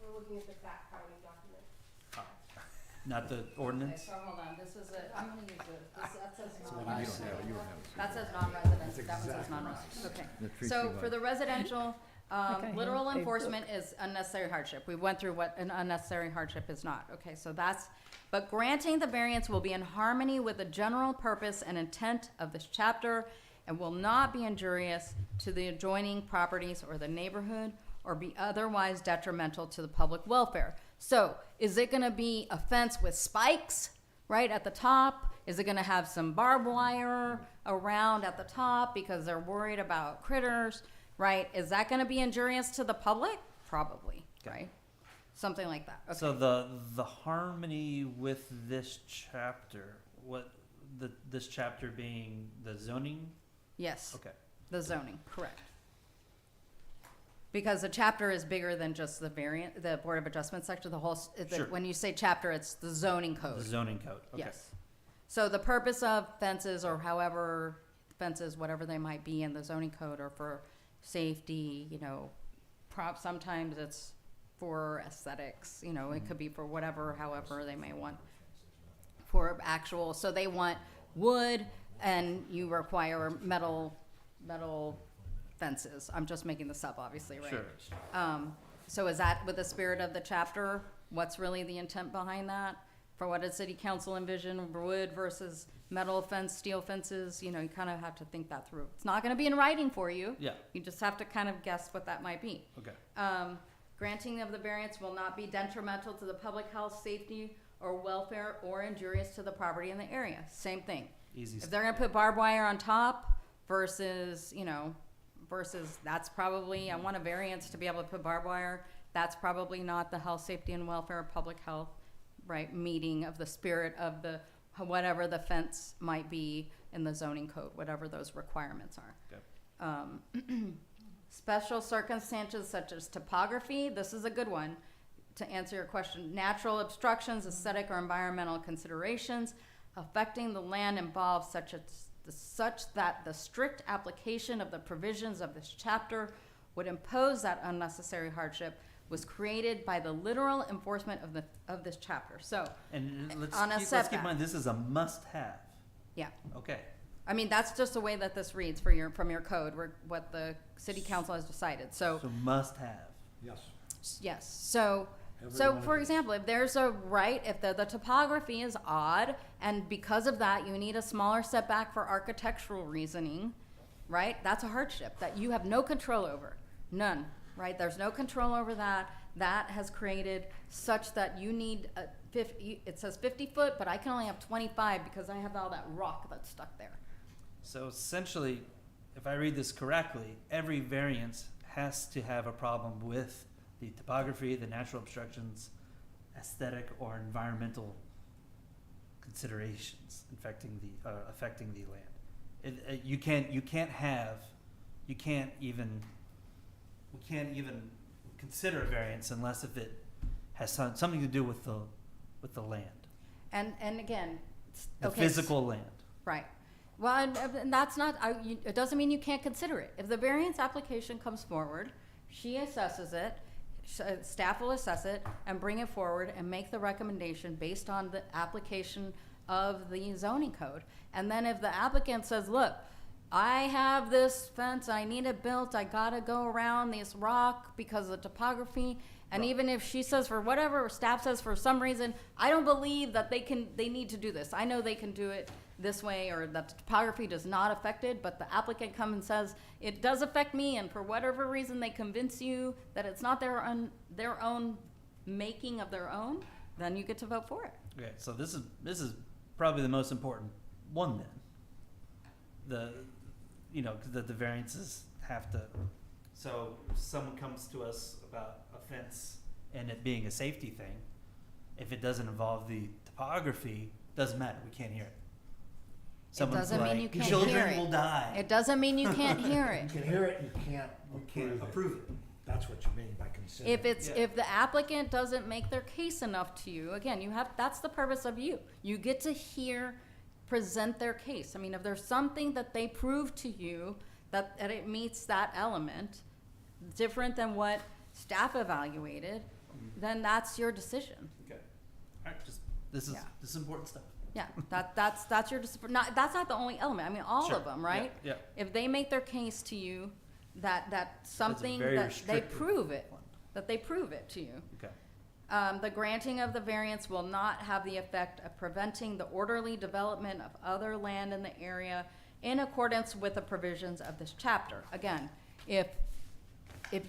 We're looking at the fact finding document. Not the ordinance? Okay, so hold on, this is I'm gonna use that says You non-residential. don't have it. That says non-residential, that one says non-residential, okay. That treats So you for like- the residential, Like I literal have a enforcement is unnecessary hardship. We went through what an unnecessary hardship is not, okay, so but granting the variance will be in harmony with the general purpose and intent of this chapter and will not be injurious to the adjoining properties or the neighborhood or be otherwise detrimental to the public welfare. So, is it gonna be a fence with spikes right at the top? Is it gonna have some barbed wire around at the top because they're worried about critters, right? Is that gonna be injurious to the public? Probably, right? Something like that, okay. So the harmony with this chapter, this chapter being the zoning? Yes, Okay. the zoning, correct. Because the chapter is bigger than just the the Board of Adjustment section, Sure. when you say chapter, it's the zoning The code. zoning code, okay. Yes. So the purpose of fences or however fences, whatever they might be in the zoning code, are for safety, sometimes it's for aesthetics, you know, it could be for whatever, however they may want. For actual, so they want wood and you require metal fences. I'm just making this up, obviously, right? Sure. So is that with the spirit of the chapter? What's really the intent behind that? For what did city council envision, wood versus metal fence, steel fences? You know, you kind of have to think that through. It's not going to be in writing for you. Yeah. You just have to kind of guess what that might be. Okay. Granting of the variance will not be detrimental to the public health, safety, or welfare, or injurious to the property in the area. Same thing. Easy. If they're gonna put barbed wire on top versus, you know, versus that's probably, I want a variance to be able to put barbed wire, that's probably not the health, safety, and welfare, public health, right, meeting of the spirit of the, whatever the fence might be in the zoning code, whatever those requirements are. Okay. Special circumstances such as topography, this is a good one to answer your question. Natural obstructions, aesthetic or environmental considerations affecting the land involved such that the strict application of the provisions of this chapter would impose that unnecessary hardship was created by the literal enforcement of this chapter. So, And on a let's keep setback. in mind, this is a must-have. yeah. Okay. I mean, that's just the way that this reads from your code, what the city council has decided. So, So must-have. Yes. yes. So, Every one for of these. example, if there's a right, if the topography is odd, and because of that, you need a smaller setback for architectural reasoning, right? That's a hardship that you have no control over. None, right? There's no control over that. That has created such that you need it says 50 foot, but I can only have 25 because I have all that rock that's stuck there. So essentially, if I read this correctly, every variance has to have a problem with the topography, the natural obstructions, aesthetic or environmental considerations affecting the land. We can't even consider a variance unless if it has something to do with the land, And again, the okay, physical land. right. Well, and that's not, it doesn't mean you can't consider it. If the variance application comes forward, she assesses it, staff will assess it and bring it forward and make the recommendation based on the application of the zoning code. And then if the applicant says, look, I have this fence, I need it built, I gotta go around this rock because of the topography, and Right. even if she says for whatever, or staff says for some reason, I don't believe that they need to do this. I know they can do it this way, or that the topography does not affect it, but the applicant comes and says, it does affect me, and for whatever reason they convince you that it's not their own making of their own, then you get to vote for it. Okay, so this is probably the most important one then. The variances have to, so someone comes to us about a fence and it being a safety thing, if it doesn't involve the topography, doesn't matter, we can't hear it. Someone's doesn't mean like, you can't children hear it. will die. It doesn't mean you can't hear You it. can hear it, you can't We can't approve it. That's what you mean by considering. If Yeah. if the applicant doesn't make their case enough to you, again, that's the purpose of you. You get to present their case. I mean, if there's something that they prove to you that it meets that element, different than what staff evaluated, then that's your decision. Okay. All right, this Yeah. is important stuff. Yeah, that's your decision. That's not the only element. I mean, all Sure. of them, right? Yeah. If they make their case to you, that something very that they restrictive prove it, one. that they prove it to you. Okay. The granting of the variance will not have the effect of preventing the orderly development of other land in the area in accordance with the provisions of this chapter. Again, if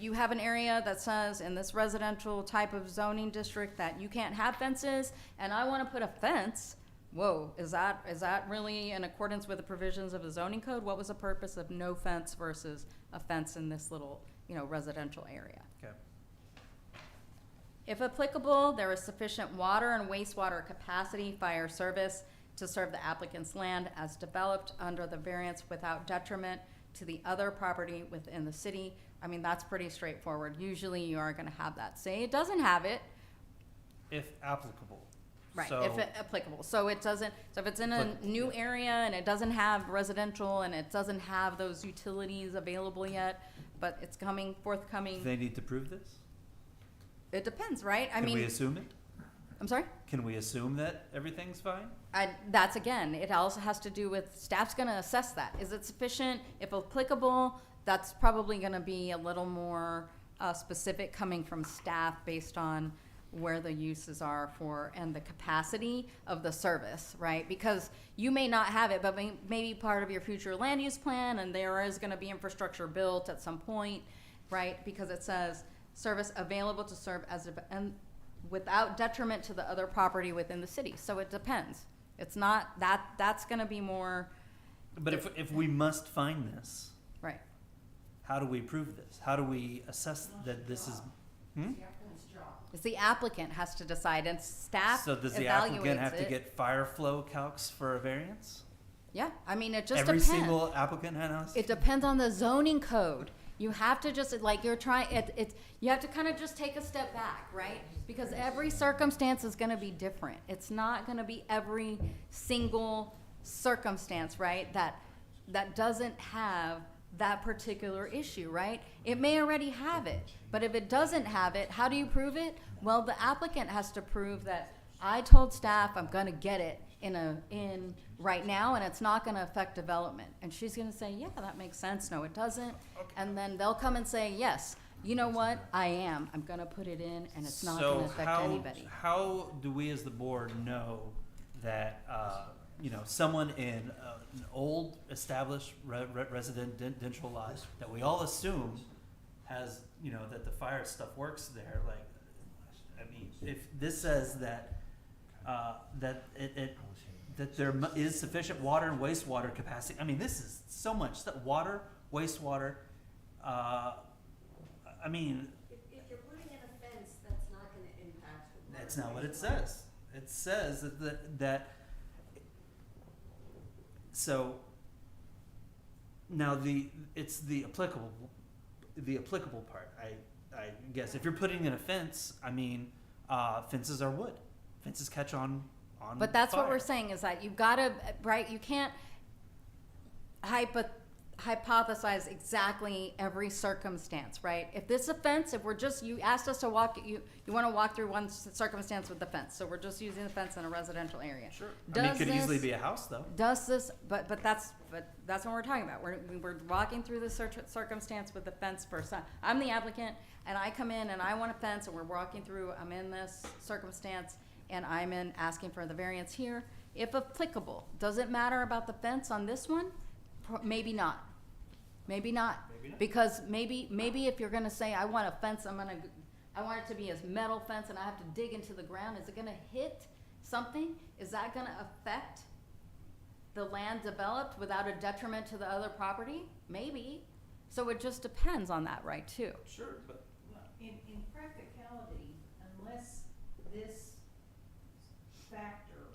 you have an area that says in this residential type of zoning district that you can't have fences, and I wanna put a fence, whoa, is that really in accordance with the provisions of the zoning code? What was the purpose of no fence versus a fence in this little, residential area? Okay. If applicable, there is sufficient water and wastewater capacity, fire service to serve the applicant's land as developed under the variance without detriment to the other property within the city. I mean, that's pretty straightforward. Usually you are gonna have that. Say it doesn't have it, If applicable. right, So, if it applicable. So it doesn't, so if it's in a But- new area and it doesn't have residential and it doesn't have those utilities available yet, but it's forthcoming. do they need to prove this? It depends, right? I Can we mean, assume it? I'm sorry? Can we assume that everything's fine? That's again, it also has to do with, staff's gonna assess that. Is it sufficient? If applicable, that's probably gonna be a little more, specific coming from staff based on where the uses are for, and the capacity of the service, right? Because you may not have it, but maybe part of your future land use plan, and there is gonna be infrastructure built at some point, right? Because it says, service available to serve as a, and without detriment to the other property within the city. So it depends. It's not, that's gonna be more, But if we must find this, right. how do we prove this? How do we assess that this is? Hmm? It's the applicant has to decide, and staff So does the evaluates applicant have to it. get fire flow calcs for a variance? Yeah, I mean, it just Every depends. single applicant has? It depends on the zoning code. You have to just, like, you're trying, you have to kind of just take a step back, right? Because every circumstance is gonna be different. It's not gonna be every single circumstance, right, that doesn't have that particular issue, right? It may already have it, but if it doesn't have it, how do you prove it? Well, the applicant has to prove that I told staff I'm gonna get it in right now, and it's not gonna affect development. And she's gonna say, yeah, that makes sense. No, it doesn't. And then they'll come and say, yes, you know what? I'm gonna put it in, and it's not gonna affect anybody. How do we as the board know that, someone in an old established residential lot that we all assume has, that the fire stuff works there, like, I mean, if this says that, that there is sufficient water and wastewater capacity, I mean, this is so much, that water, wastewater, I mean, If you're putting in a fence, that's not gonna impact the water. that's not what it says. It says that so now it's the applicable part. I guess if you're putting in a fence, I mean, fences are wood. Fences catch on But that's what fire. we're saying, is that you've gotta, right, you can't hypothesize exactly every circumstance, right? If this offense, if we're just, you asked us to you wanna walk through one circumstance with the fence, so we're just using the fence in a residential area. Sure. I mean, it could easily be a house, though. Does this, but that's what we're talking about. We're walking through the circumstance with the fence first. I'm the applicant, and I come in and I want a fence, and we're walking through, I'm in this circumstance, and I'm in asking for the variance here. If applicable, does it matter about the fence on this one? Maybe not. Maybe not. Because maybe if you're gonna say, I want a fence, I want it to be a metal fence, and I have to dig into the ground, is it gonna hit something? Is that gonna affect the land developed without a detriment to the other property? Maybe. So it just depends on that, right, too. Sure, but In practicality, unless this factor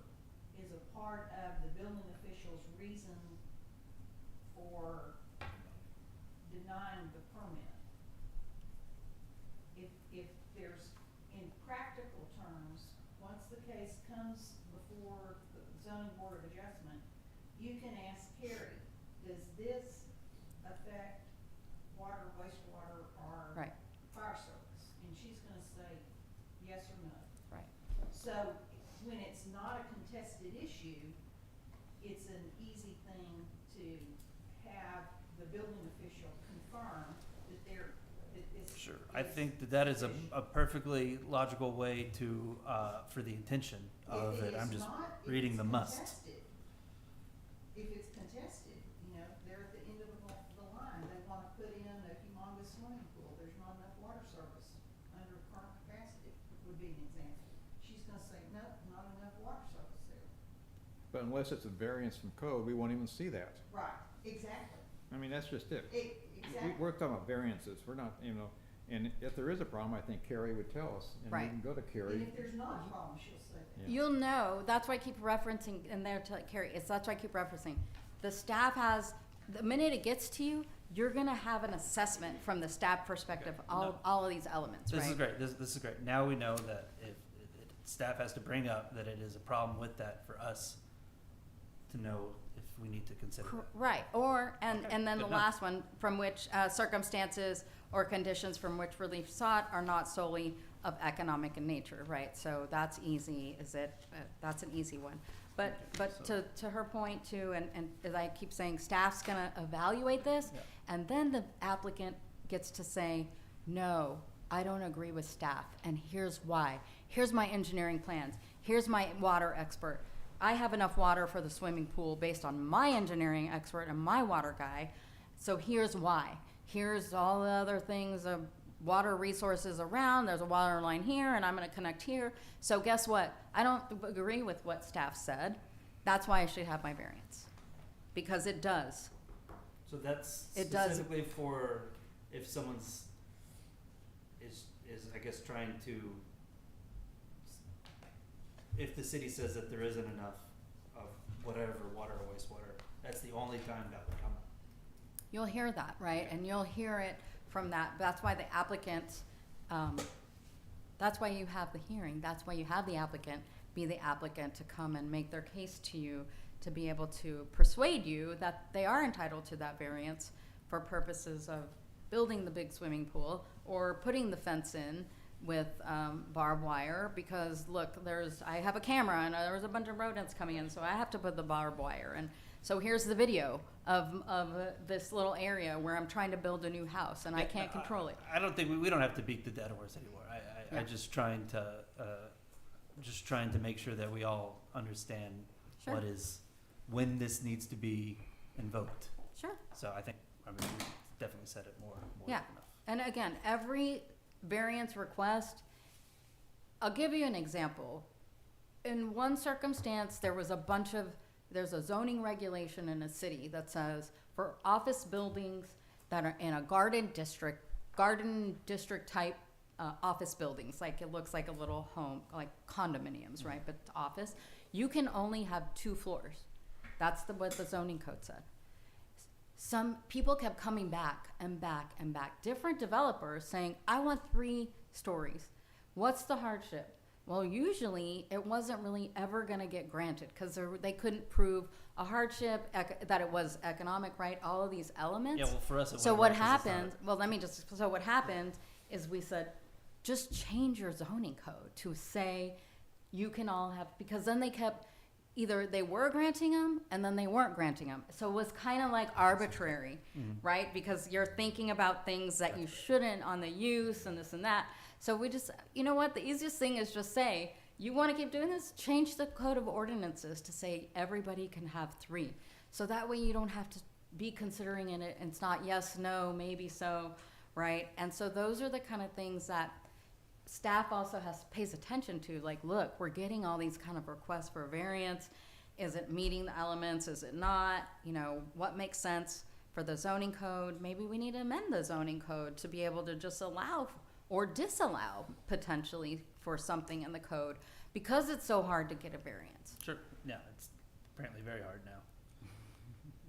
is a part of the building official's reason for denying the permit, if there's, in practical terms, once the case comes before the zoning board of adjustment, you can ask Carrie, does this affect water, wastewater, or Right. fire service? And she's gonna say yes or no. Right. So when it's not a contested issue, it's an easy thing to have the building official confirm that this. sure. I think that is a perfectly logical way to, for the intention of it. I'm just reading the must. If it's contested, they're at the end of the line, they wanna put in a humongous swimming pool, there's not enough water service under current capacity, would be an example. She's gonna say, no, not enough water service there. But unless it's a variance from code, we won't even see that. Right, exactly. I mean, that's just it. Exactly. We're talking about variances, we're not, and if there is a problem, I think Carrie would tell us, and we Right. can go to And Carrie. if there's not a problem, she'll say that. Yeah. You'll know, that's why I keep referencing, and there to Carrie, that's why I keep referencing. The staff has, the minute it gets to you, you're gonna have an assessment from the staff perspective, No. all of these elements, right? This is great. This is great. Now we know that if staff has to bring up that it is a problem with that for us to know if we need to consider that. Right, or, and then the good enough. last one, from which circumstances or conditions from which relief sought are not solely of economic in nature, right? So that's easy, that's an easy one. But to her point too, and as I keep saying, staff's gonna evaluate this, Yeah. and then the applicant gets to say, no, I don't agree with staff, and here's why. Here's my engineering plans, here's my water expert. I have enough water for the swimming pool based on my engineering expert and my water guy, so here's why. Here's all the other things of water resources around, there's a water line here, and I'm gonna connect here. So guess what? I don't agree with what staff said. That's why I should have my variance. Because it does. So that's It does. specifically for if someone's is I guess trying to, if the city says that there isn't enough of whatever, water or wastewater, that's the only time that would come up. You'll hear that, right? And you'll hear it from that. That's why the applicant, that's why you have the hearing. That's why you have the applicant be the applicant to come and make their case to you, to be able to persuade you that they are entitled to that variance for purposes of building the big swimming pool or putting the fence in with barbed wire, because look, I have a camera and there's a bunch of rodents coming in, so I have to put the barbed wire. And so here's the video of this little area where I'm trying to build a new house and I can't control it. I don't think we don't have to beat the dead horse anymore. Yeah. I'm just trying to make sure that we all understand Sure. when this needs to be invoked. Sure. So I think, we definitely said it more Yeah. than enough. And again, every variance request, I'll give you an example. In one circumstance, there's a zoning regulation in a city that says for office buildings that are in a garden district type office buildings, like it looks like a little home, like condominiums, right? But office, you can only have 2 floors. That's what the zoning code said. Some people kept coming back and back and back. Different developers saying, I want 3 stories. What's the hardship? Well, usually it wasn't really ever going to get granted because they couldn't prove a hardship, that it was economic, right? All of these elements. Yeah, well, for us, it So wouldn't what work 'cause it's not- happened, so what happened is we said, just change your zoning code to say you can all have, because then they kept, either they were granting them and then they weren't granting them. So it was kind of like arbitrary, right? Because you're thinking about things that you shouldn't on the use and this and that. So we just, you know what, the easiest thing is just say, you want to keep doing this? Change the code of ordinances to say everybody can have 3. So that way you don't have to be considering it, and it's not yes, no, maybe so, right? And so those are the kind of things that staff also pays attention to, like, look, we're getting all these kind of requests for variance. Is it meeting the elements? Is it not? You know, what makes sense for the zoning code? Maybe we need to amend the zoning code to be able to just allow or disallow potentially for something in the code, because it's so hard to get a variance. Sure. Yeah, it's apparently very hard now.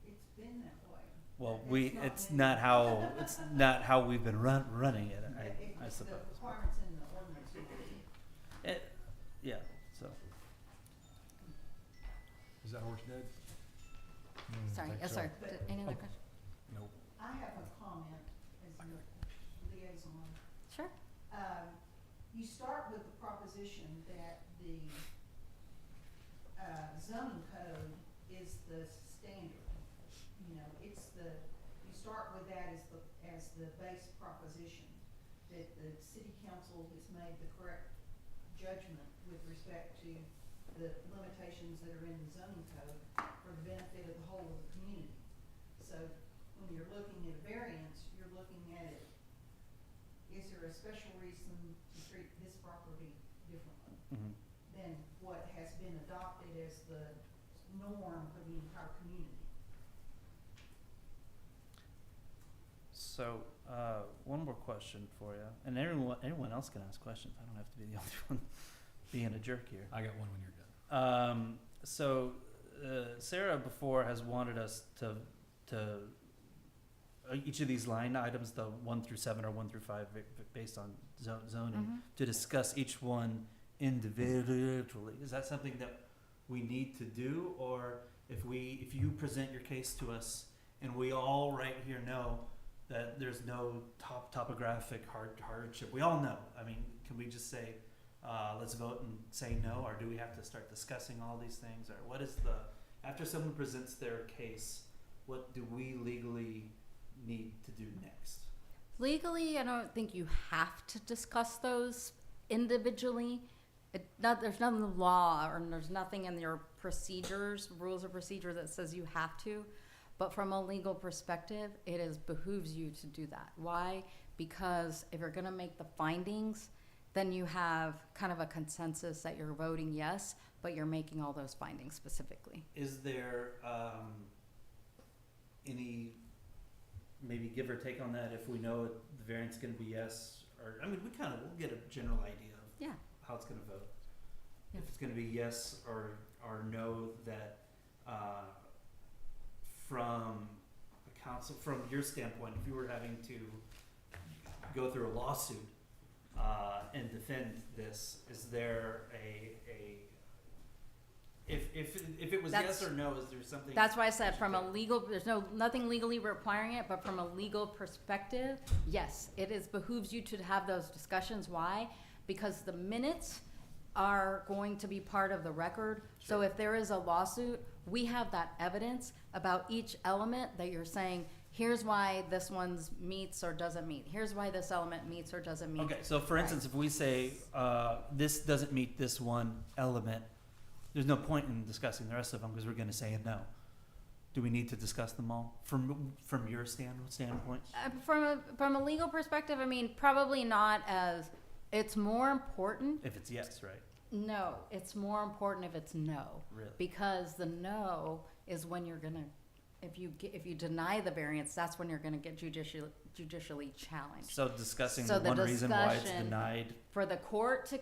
It's been that way. Well, It's not it's not how we've been running it. I It's the suppose. requirements in the ordinance. Yeah. So. Is that horse dead? Sorry, think yes, so. sir. Any other questions? Nope. I have a comment as the liaison. Sure. You start with the proposition that the zoning code is the standard. You know, you start with that as the base proposition, that the city council has made the correct judgment with respect to the limitations that are in the zoning code for the benefit of the whole of the community. So when you're looking at a variance, you're looking at it, is there a special reason to treat this property differently than what has been adopted as the norm for the entire community? So, one more question for you, and anyone else can ask questions. I don't have to be the only one being a jerk here. I got one when you're done. So Sarah before has wanted us to each of these line items, the 1 through 7 or 1 through 5, based on zoning, to discuss each one individually. Is that something that we need to do, or if you present your case to us and we all right here know that there's no topographic hardship. We all know. I mean, can we just say, let's vote and say no, or do we have to start discussing all these things, or what is after someone presents their case, what do we legally need to do next? Legally, I don't think you have to discuss those individually. There's nothing in the law, or there's nothing in your procedures, rules of procedure that says you have to. But from a legal perspective, behooves you to do that. Why? Because if you're gonna make the findings, then you have kind of a consensus that you're voting yes, but you're making all those findings specifically. Is there any maybe give or take on that if we know the variance is gonna be yes, or, I mean, we'll get a general idea of Yeah. how it's gonna vote. Yeah. If it's gonna be yes or no, that from a council, from your standpoint, if you were having to go through a lawsuit and defend this, is there if it was yes or no, is there something? That's why I said from a legal, there's nothing legally requiring it, but from a legal perspective, yes, behooves you to have those discussions. Why? Because the minutes are going to be part of the record. So if there is a lawsuit, we have that evidence about each element that you're saying, here's why this one meets or doesn't meet. Here's why this element meets or doesn't meet. Okay, so for instance, if we say this doesn't meet this one element, there's no point in discussing the rest of them because we're going to say no. Do we need to discuss them all from your standpoint? From a legal perspective, I mean, probably not. As it's more important If it's yes, right? No, it's more important if it's no. Really? Because the no is when you're gonna, if you deny the variance, that's when you're gonna get judicially challenged. So discussing So the one reason why it's discussion denied. For the court to,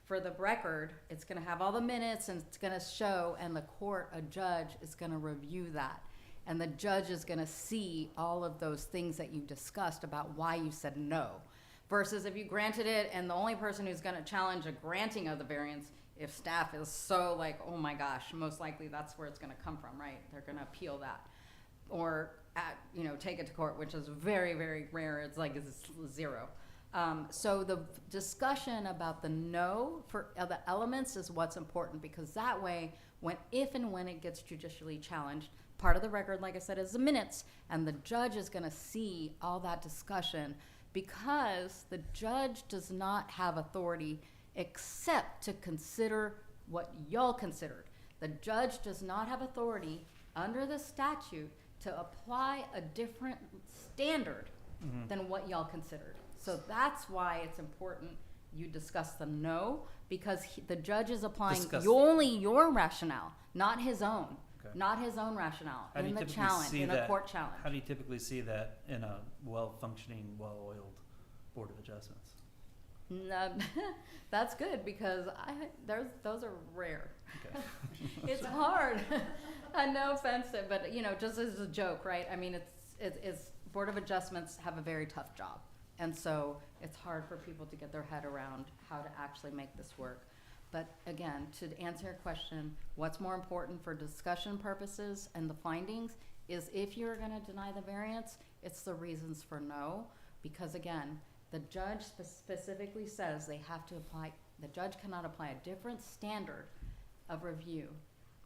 for the record, it's gonna have all the minutes and it's gonna show, and a judge is gonna review that. And the judge is gonna see all of those things that you discussed about why you said no. Versus if you granted it, and the only person who's gonna challenge a granting of the variance, if staff is so like, oh my gosh, most likely that's where it's gonna come from, right? They're gonna appeal that. Or, take it to court, which is very, very rare. It's zero. So the discussion about the no for the elements is what's important, because that way, if and when it gets judicially challenged, part of the record, like I said, is the minutes, and the judge is gonna see all that discussion, because the judge does not have authority except to consider what y'all considered. The judge does not have authority under the statute to apply a different standard than what y'all considered. So that's why it's important you discuss the no, because the judge is applying only your rationale, not his own. Okay. Not his own rationale How do in you the typically challenge, see in a that? court challenge. How do you typically see that in a well-functioning, well-oiled Board of Adjustments? No, that's good, because those are rare. Okay. It's hard. No offense, but just as a joke, right? I mean, it's Board of Adjustments have a very tough job, and so it's hard for people to get their head around how to actually make this work. But again, to answer your question, what's more important for discussion purposes and the findings is if you're going to deny the variance, it's the reasons for no, because again, the judge specifically says the judge cannot apply a different standard of review.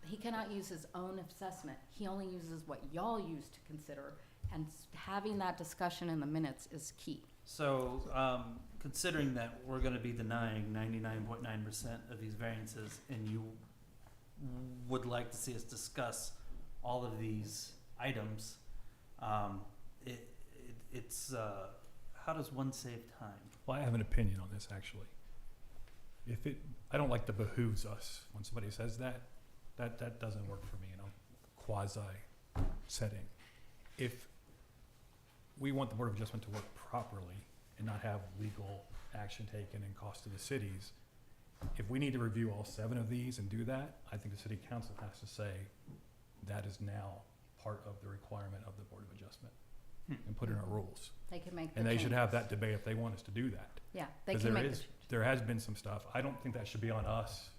He cannot use his own assessment. He only uses what y'all use to consider, and having that discussion in the minutes is key. So, considering that we're going to be denying 99.9% of these variances, and you would like to see us discuss all of these items, it's how does one save time? Well, I have an opinion on this, actually. I don't like the behooves us when somebody says that. That doesn't work for me in a quasi setting. If we want the Board of Adjustment to work properly and not have legal action taken and cost to the cities, if we need to review all 7 of these and do that, I think the City Council has to say that is now part of the requirement of the Board of Adjustment and put in our rules. They can make the And they should changes. have that debate if they want us to do that. Yeah, they 'Cause can there make is- the changes. There has been some stuff. I don't think that should be on us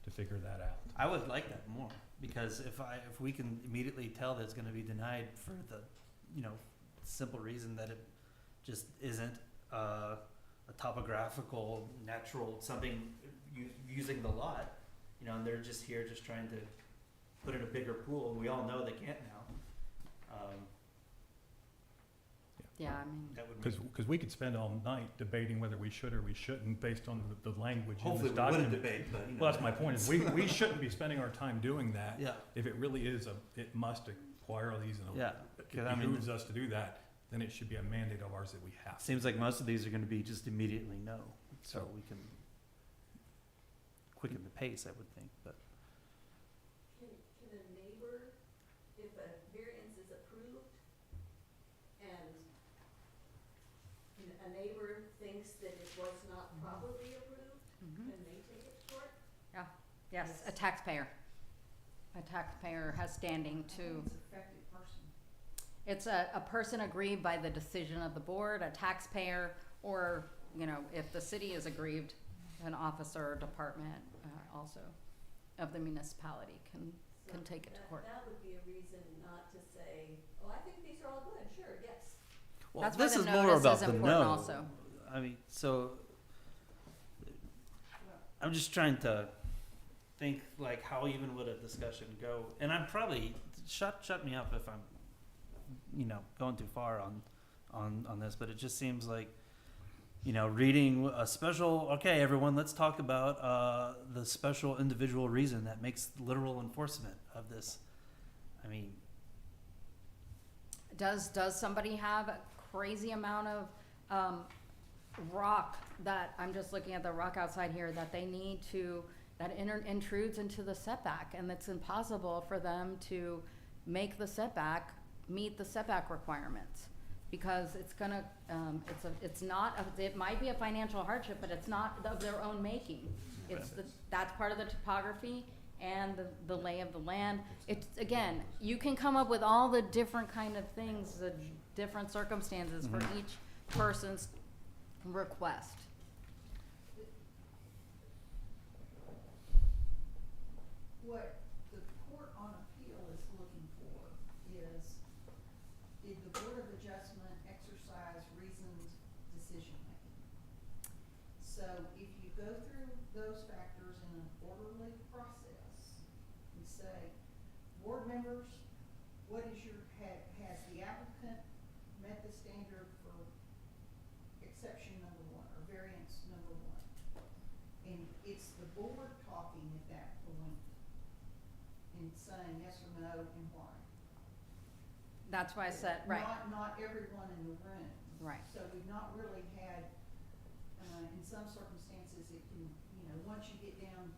to figure that out. I would like that more, because if we can immediately tell that it's going to be denied for the, simple reason that it just isn't a topographical, natural, something using the lot, you know, and they're just here just trying to put in a bigger pool, and we all know they can't now. Yeah, I mean, That would make, Because we could spend all night debating whether we should or we shouldn't based on the language in hopefully this we wouldn't document. debate, but, you know. Well, that's my point, is we shouldn't be spending our time doing that. Yeah, If it really is it must acquire these and yeah, it 'cause I mean, behooves us to do that, then it should be a mandate of ours that we have. seems like most of these are gonna be just immediately no, so So- we can quicken the pace, I would think, but. Can a neighbor, if a variance is approved and a neighbor thinks that it was not properly approved, mhm. can they take it to court? Yes, a taxpayer. A taxpayer has standing I to, think it's affected person. it's a person aggrieved by the decision of the board, a taxpayer, or, you know, if the city is aggrieved, an officer or department, also of the municipality can So take it to court. That would be a reason not to say, oh, I think these are all good, sure, yes. Well, That's why this the is more notice about is the important no. also. I mean, so I'm just trying to think like how even would a discussion go, and I'm probably shut me up if I'm, you know, going too far on this, but it just seems like, you know, reading a special. Okay, everyone, let's talk about the special individual reason that makes literal enforcement of this. I mean, Does somebody have a crazy amount of rock that, I'm just looking at the rock outside here, that they need to, that intrudes into the setback, and it's impossible for them to make the setback, meet the setback requirements? Because it's gonna, it's not, it might be a financial hardship, but it's not of their own making. It's that's part of the topography and the lay of the land. It's, again, you can come up with all the different kind of things, the different circumstances for Mhm. each person's request. What the court on appeal is looking for is, did the Board of Adjustment exercise reasoned decision-making? So if you go through those factors in an orderly process and say, board members, what is your, has the applicant met the standard for exception number one, or variance number one? And it's the board talking at that point and saying yes or no and why. That's why I said, right, Not everyone in the room. right. So we've not really had, in some circumstances, it can, you know, once you get down,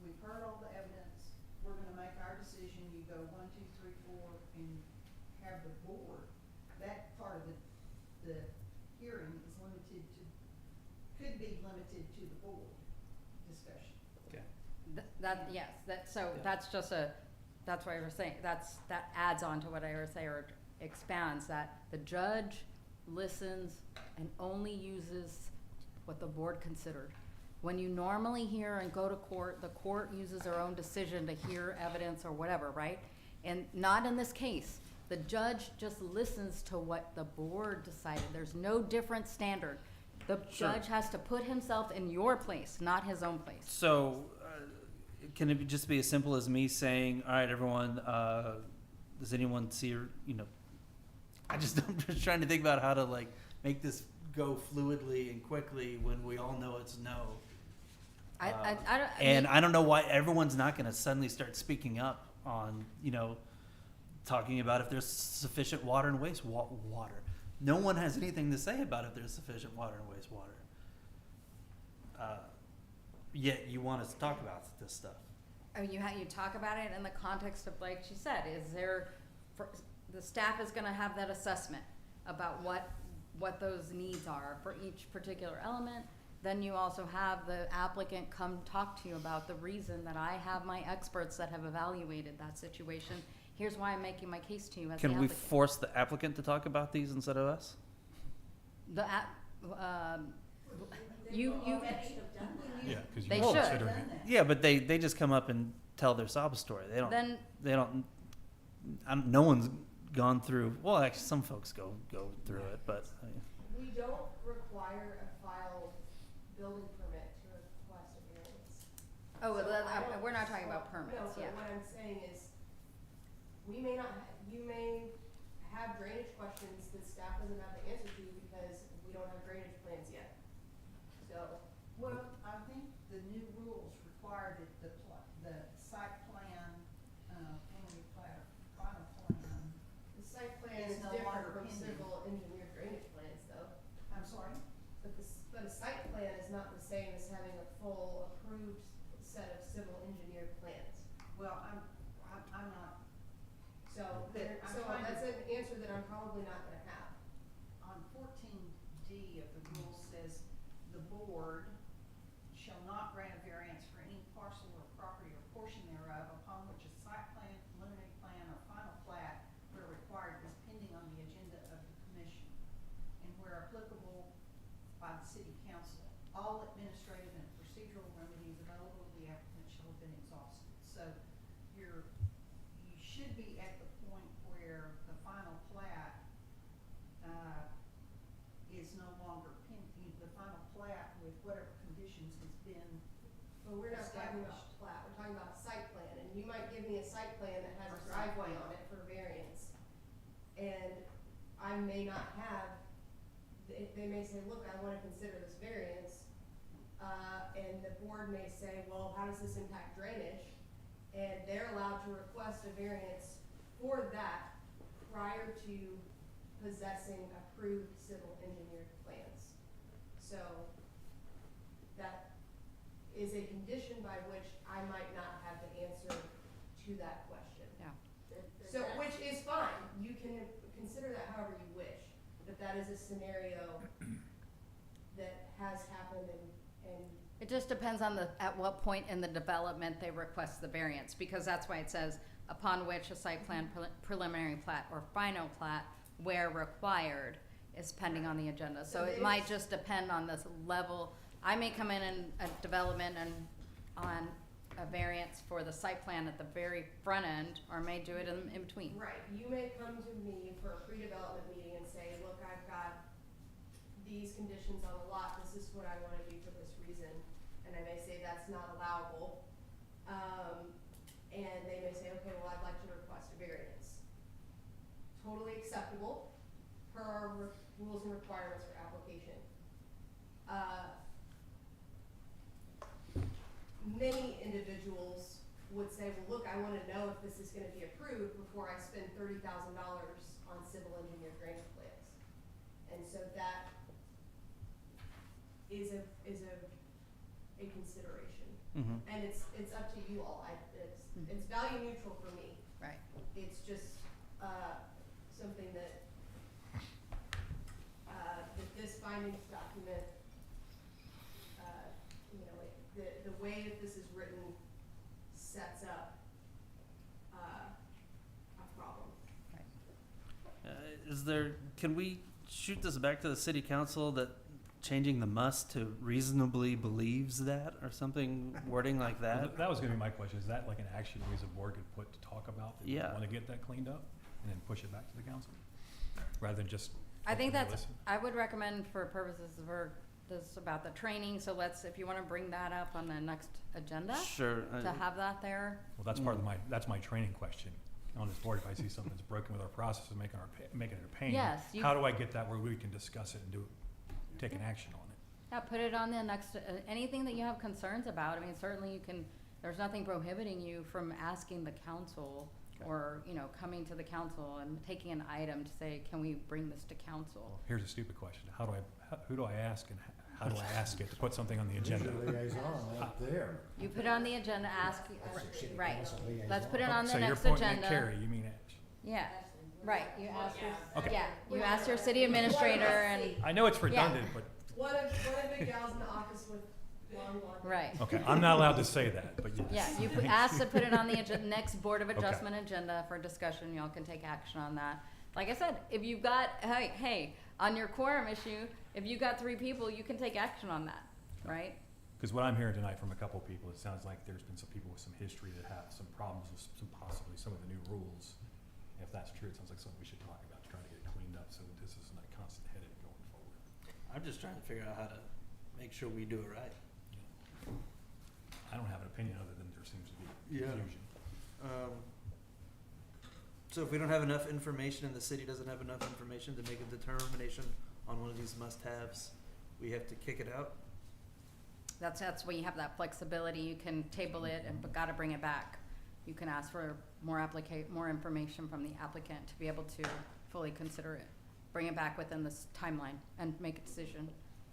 we've heard all the evidence, we're gonna make our decision, you go 1, 2, 3, 4, and have the board. That part of the hearing is limited to, could be limited to the board discussion. Yes, so Yeah. that's just that's what I was saying, that adds on to what I was saying, or expands, that the judge listens and only uses what the board considered. When you normally hear and go to court, the court uses their own decision to hear evidence or whatever, right? And not in this case. The judge just listens to what the board decided. There's no different standard. The Sure. judge has to put himself in your place, not his own place. so can it just be as simple as me saying, all right, everyone, does anyone see, you know, I'm just trying to think about how to like make this go fluidly and quickly when we all know it's no. I And I don't know why everyone's not going to suddenly start speaking up on, you know, talking about if there's sufficient water and water. No one has anything to say about if there's sufficient water and wastewater. Yet you want us to talk about this stuff. I mean, you talk about it in the context of, like she said, the staff is gonna have that assessment about what those needs are for each particular element. Then you also have the applicant come talk to you about the reason that I have my experts that have evaluated that situation. Here's why I'm making my case to you as the Can we applicant. force the applicant to talk about these instead of us? The you Already have done that. Yeah, because They you're should. considering it. Yeah, but they just come up and tell their sob story. They don't. then They don't. No one's gone through, well, actually, some folks go through it, but, We don't require a filed building permit to request a variance. Oh, well, So that, I don't- we're not talking about No, permits, but yeah. what I'm saying is, we may not, you may have drainage questions that staff doesn't have the answer to because we don't have drainage plans yet. So, Well, I think the new rules require that the site plan, preliminary plat, or final plan, the site plan It's is no different longer from pending. civil engineer drainage plans though. I'm sorry? But a site plan is not the same as having a full approved set of civil engineered plans. Well, I'm not, So, But I'm so trying to- that's an answer that I'm probably not gonna have. on 14D of the rule says, the board shall not grant a variance for any parcel or property or portion thereof upon which a site plan, preliminary plan, or final plat, where required, is pending on the agenda of the commission, and where applicable by the city council. All administrative and procedural remedies available to the applicant shall have been exhausted. So you should be at the point where the final plat, is no longer pending, the final plat with whatever conditions has been. But we're not talking about Established. plat, we're talking about a site plan, and you might give me a site plan that has Or a site driveway plan. on it for variance. And I may not have, they may say, look, I wanna consider this variance. And the board may say, well, how does this impact drainage? And they're allowed to request a variance for that prior to possessing approved civil engineered plans. So that is a condition by which I might not have the answer to that question. Yeah. So, which is fine, you can consider that however you wish, but that is a scenario that has happened and It just depends on at what point in the development they request the variance, because that's why it says, upon which a site plan, preliminary plat, or final plat, where required, is pending on the agenda. So So it they- might just depend on this level. I may come in a development and on a variance for the site plan at the very front end, or may do it in between. right, you may come to me for a pre-development meeting and say, look, I've got these conditions on the lot, this is what I wanna do for this reason, and I may say that's not allowable. And they may say, okay, well, I'd like to request a variance. Totally acceptable per our rules and requirements for application. Many individuals would say, well, look, I wanna know if this is gonna be approved before I spend $30,000 on civil engineer drainage plans. And so that is a consideration. mhm. And it's up to you all, it's value neutral for me. Right. It's just, something that, that this findings document, you know, the way that this is written sets up, a problem. Can we shoot this back to the city council that changing the must to reasonably believes that, or something, wording like that? That was gonna be my question, is that like an action we as a board could put to talk about, that we Yeah. wanna get that cleaned up, and then push it back to the council? Rather than just. I think hopefully that's, listen? I would recommend for purposes for this about the training, so if you wanna bring that up on the next agenda, Sure. to have that there. Well, that's part of that's my training question on this board. If I see something that's broken with our process and making it a pain, Yes, you- how do I get that where we can discuss it and take an action on it? Yeah, put it on the next, anything that you have concerns about, I mean, certainly you can, there's nothing prohibiting you from asking the council Okay. or, you know, coming to the council and taking an item to say, can we bring this to council? Well, here's a stupid question. Who do I ask and how do I ask it to put something on the agenda? Usually liaison right there. You put it on the agenda, ask, City right, council liaison. let's put it on the So you're next pointing at agenda. Carrie, you mean Ash? Yeah, right, you ask your, Okay. yeah, you ask your city administrator and, I know it's redundant, but, One of the gals in the office with long blonde hair. right. okay, I'm not allowed to say that, but yes. Yeah, you asked to put it on the next Board of Adjustment agenda for discussion, y'all can take action on that. Like I said, if you've got, hey, on your quorum issue, if you got 3 people, you can take action on that, right? Because what I'm hearing tonight from a couple of people, it sounds like there's been some people with some history that have some problems with possibly some of the new rules. If if that's true, it sounds like something we should talk about to try to get it cleaned up so that this isn't a constant headache going forward. I'm just trying to figure out how to make sure we do it right. I don't have an opinion other than there seems to be Yeah. confusion. So if we don't have enough information and the city doesn't have enough information to make a determination on one of these must-haves, we have to kick it out? That's where you have that flexibility. You can table it and but gotta bring it back. You can ask for more information from the applicant to be able to fully consider it. Bring it back within this timeline and make a decision.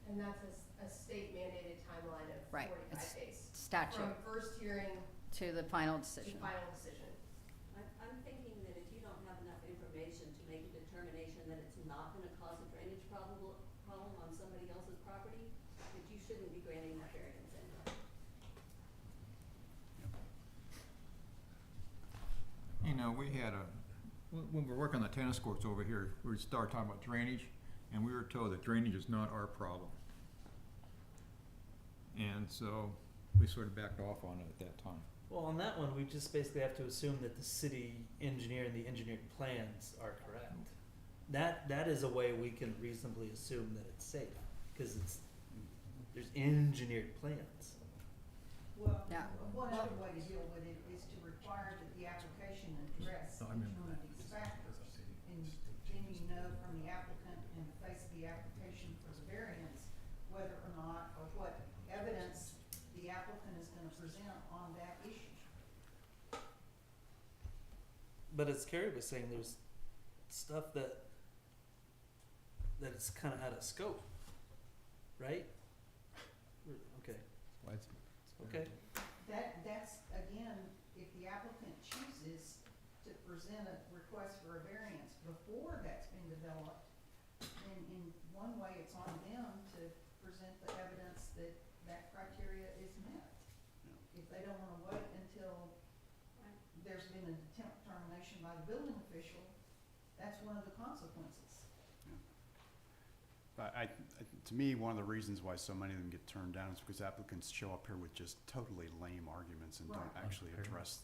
And that's a state mandated timeline of Right. 45 It's days. statute From first hearing to the final to decision. final decision. I'm thinking that if you don't have enough information to make a determination that it's not gonna cause a drainage problem on somebody else's property, that you shouldn't be granting that variance anyway. You know, we had when we were working on the tennis courts over here, we started talking about drainage, and we were told that drainage is not our problem. And so we sort of backed off on it at that time. Well, on that one, we just basically have to assume that the city engineer and the engineered plans are correct. That is a way we can reasonably assume that it's safe, because there's engineered plans. Well, Yeah. one other way to deal with it is to require that the application address No, I each remember one that. of these factors. And then you know from the applicant in the face of the application for the variance, whether or not, or what evidence the applicant is gonna present on that issue. But as Carrie was saying, there's stuff that is kind of out of scope, right? Okay. Okay. That's, again, if the applicant chooses to present a request for a variance before that's been developed, then in one way, it's on them to present the evidence that that criteria is met. If they don't wanna wait until there's been a determination by the building official, that's one of the consequences. But to me, one of the reasons why so many of them get turned down is because applicants show up here with just totally lame arguments and don't Right. actually Fair address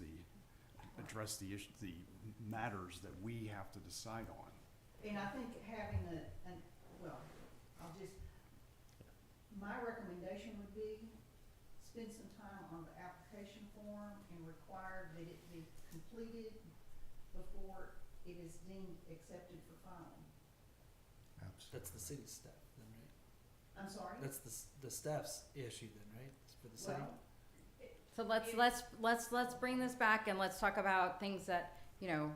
the issue, the matters that we have to decide on. And I think having my recommendation would be, spend some time on the application form and require that it be completed before it is deemed accepted for filing. That's the city staff then, right? I'm sorry? That's the staff's issue then, right? It's for the city? Well, So let's bring this back and let's talk about things that, you know,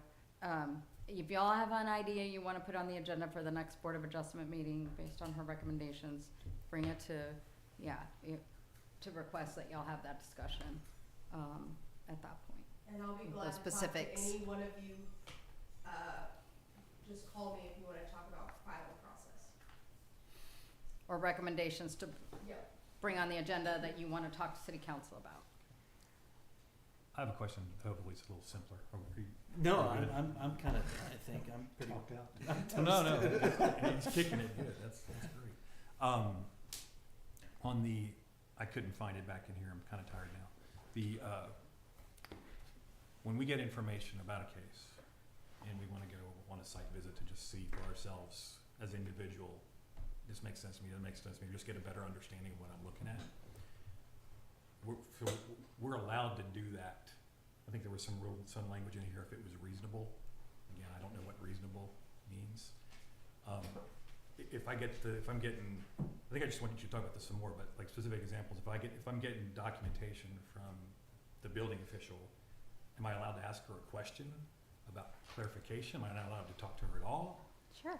if y'all have an idea you wanna put on the agenda for the next Board of Adjustment meeting based on her recommendations, bring it to request that y'all have that discussion, at that point. And I'll be Those glad to talk to specifics. any one of you. Just call me if you wanna talk about filing process. Or recommendations to Yep. bring on the agenda that you wanna talk to city council about. I have a question, hopefully it's a little simpler. No, We're good. I'm kind of, I think, I'm pretty. Talked out. No, he's kicking it good, that's great. On the, I couldn't find it back in here, I'm kinda tired now. The, when we get information about a case, and we wanna go on a site visit to just see for ourselves as individual, this makes sense to me, that makes sense to me, just get a better understanding of what I'm looking at. We're allowed to do that. I think there was some language in here if it was reasonable. Again, I don't know what reasonable means. If I'm getting, I think I just wanted you to talk about this some more, but like specific examples, if I'm getting documentation from the building official, am I allowed to ask her a question about clarification? Am I not allowed to talk to her at all? Sure.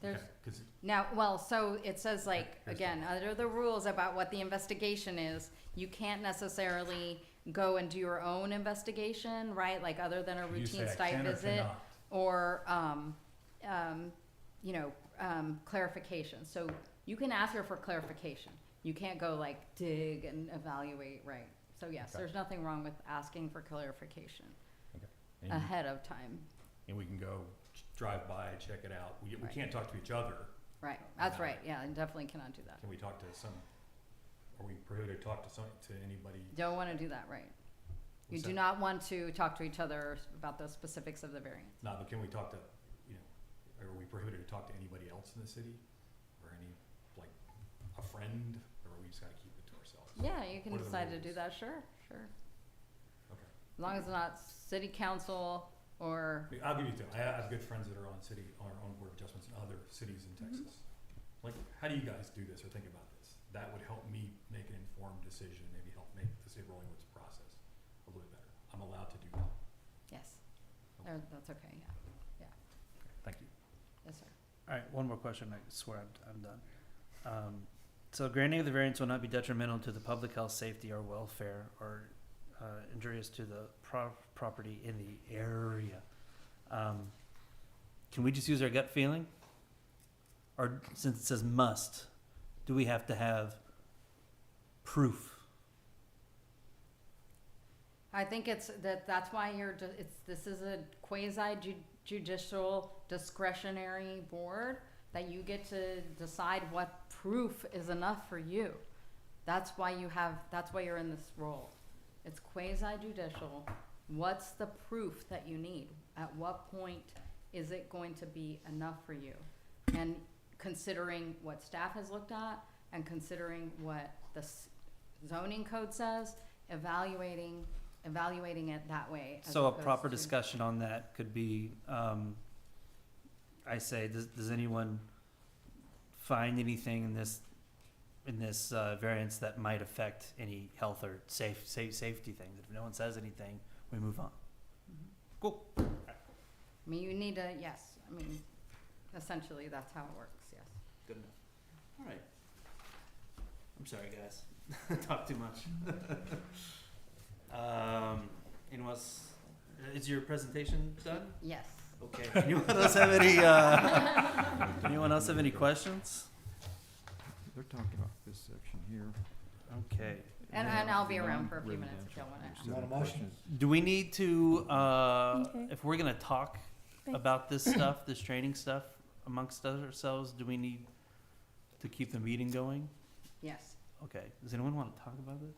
There's, Okay, 'cause now, well, so it says like, Here's again, under the rules about what the investigation is, you can't necessarily go and do your own investigation, right? Like other than a you say routine I site can or visit cannot? or, clarification. So you can ask her for clarification. You can't go like dig and evaluate, right? So yes, Okay. there's nothing wrong with asking for clarification And- ahead of time, And we can go drive by, check it out. We Right. can't talk to each other. right? That's Okay. right, yeah, and definitely cannot do that. Can we talk to are we prohibited to talk to anybody? Don't wanna do that, right? You What's do that? not want to talk to each other about the specifics of the variance. No, but can we talk to, you know, are we prohibited to talk to anybody else in the city? Or any, like, a friend, or we just gotta keep it to ourselves? Yeah, you can What are the decide to do rules? that, sure, sure. Okay. As long as it's not city council or, I'll give you two. I have good friends that are on board of adjustments in other cities in Mm-hmm. Texas. Like, how do you guys do this or think about this? That would help me make an informed decision, maybe help make the city of Rolling Woods process a little bit better. I'm allowed to do that. yes, Okay. that's okay, yeah, Thank you. yes, sir. All right, one more question. I swear I'm done. So granting of the variance will not be detrimental to the public health, safety, or welfare, or injurious to the property in the area. Can we just use our gut feeling? Or since it says must, do we have to have proof? I think that's why this is a quasi-judicial discretionary board, that you get to decide what proof is enough for you. That's why you're in this role. It's quasi-judicial. What's the proof that you need? At what point is it going to be enough for you? And considering what staff has looked at and considering what the zoning code says, evaluating it that way. as So a opposed proper to- discussion on that could be, I say, does anyone find anything in this variance that might affect any health or safety things? If no one says anything, we move on. Mhm. Cool. I mean, you need to, yes, I mean, essentially, that's how it works, yes. Good enough. All right. I'm sorry, guys. Talk too much. Anyone else? Is your presentation done? Yes. Okay. Anyone else have any questions? They're talking about this section here. Okay. And I'll be around for a few minutes if y'all wanna. Residential. Want a motion? Do we need to, Okay. if we're gonna talk Thanks. about this stuff, this training stuff amongst ourselves, do we need to keep the meeting going? Yes. Okay. Does anyone want to talk about this?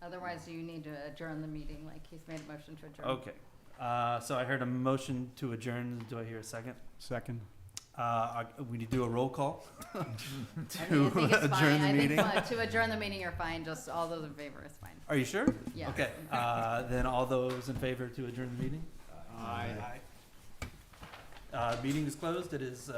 Otherwise, you need to adjourn the meeting, like he's made a motion to adjourn. Okay. So I heard a motion to adjourn. Do I hear a second? Second. We need to do a roll call I to think it's fine. adjourn the I think, meeting. to adjourn the meeting, you're fine, just all those in favor is fine. Are you sure? Yeah. Okay. Then all those in favor to adjourn the meeting? Aye. Meeting is closed. It is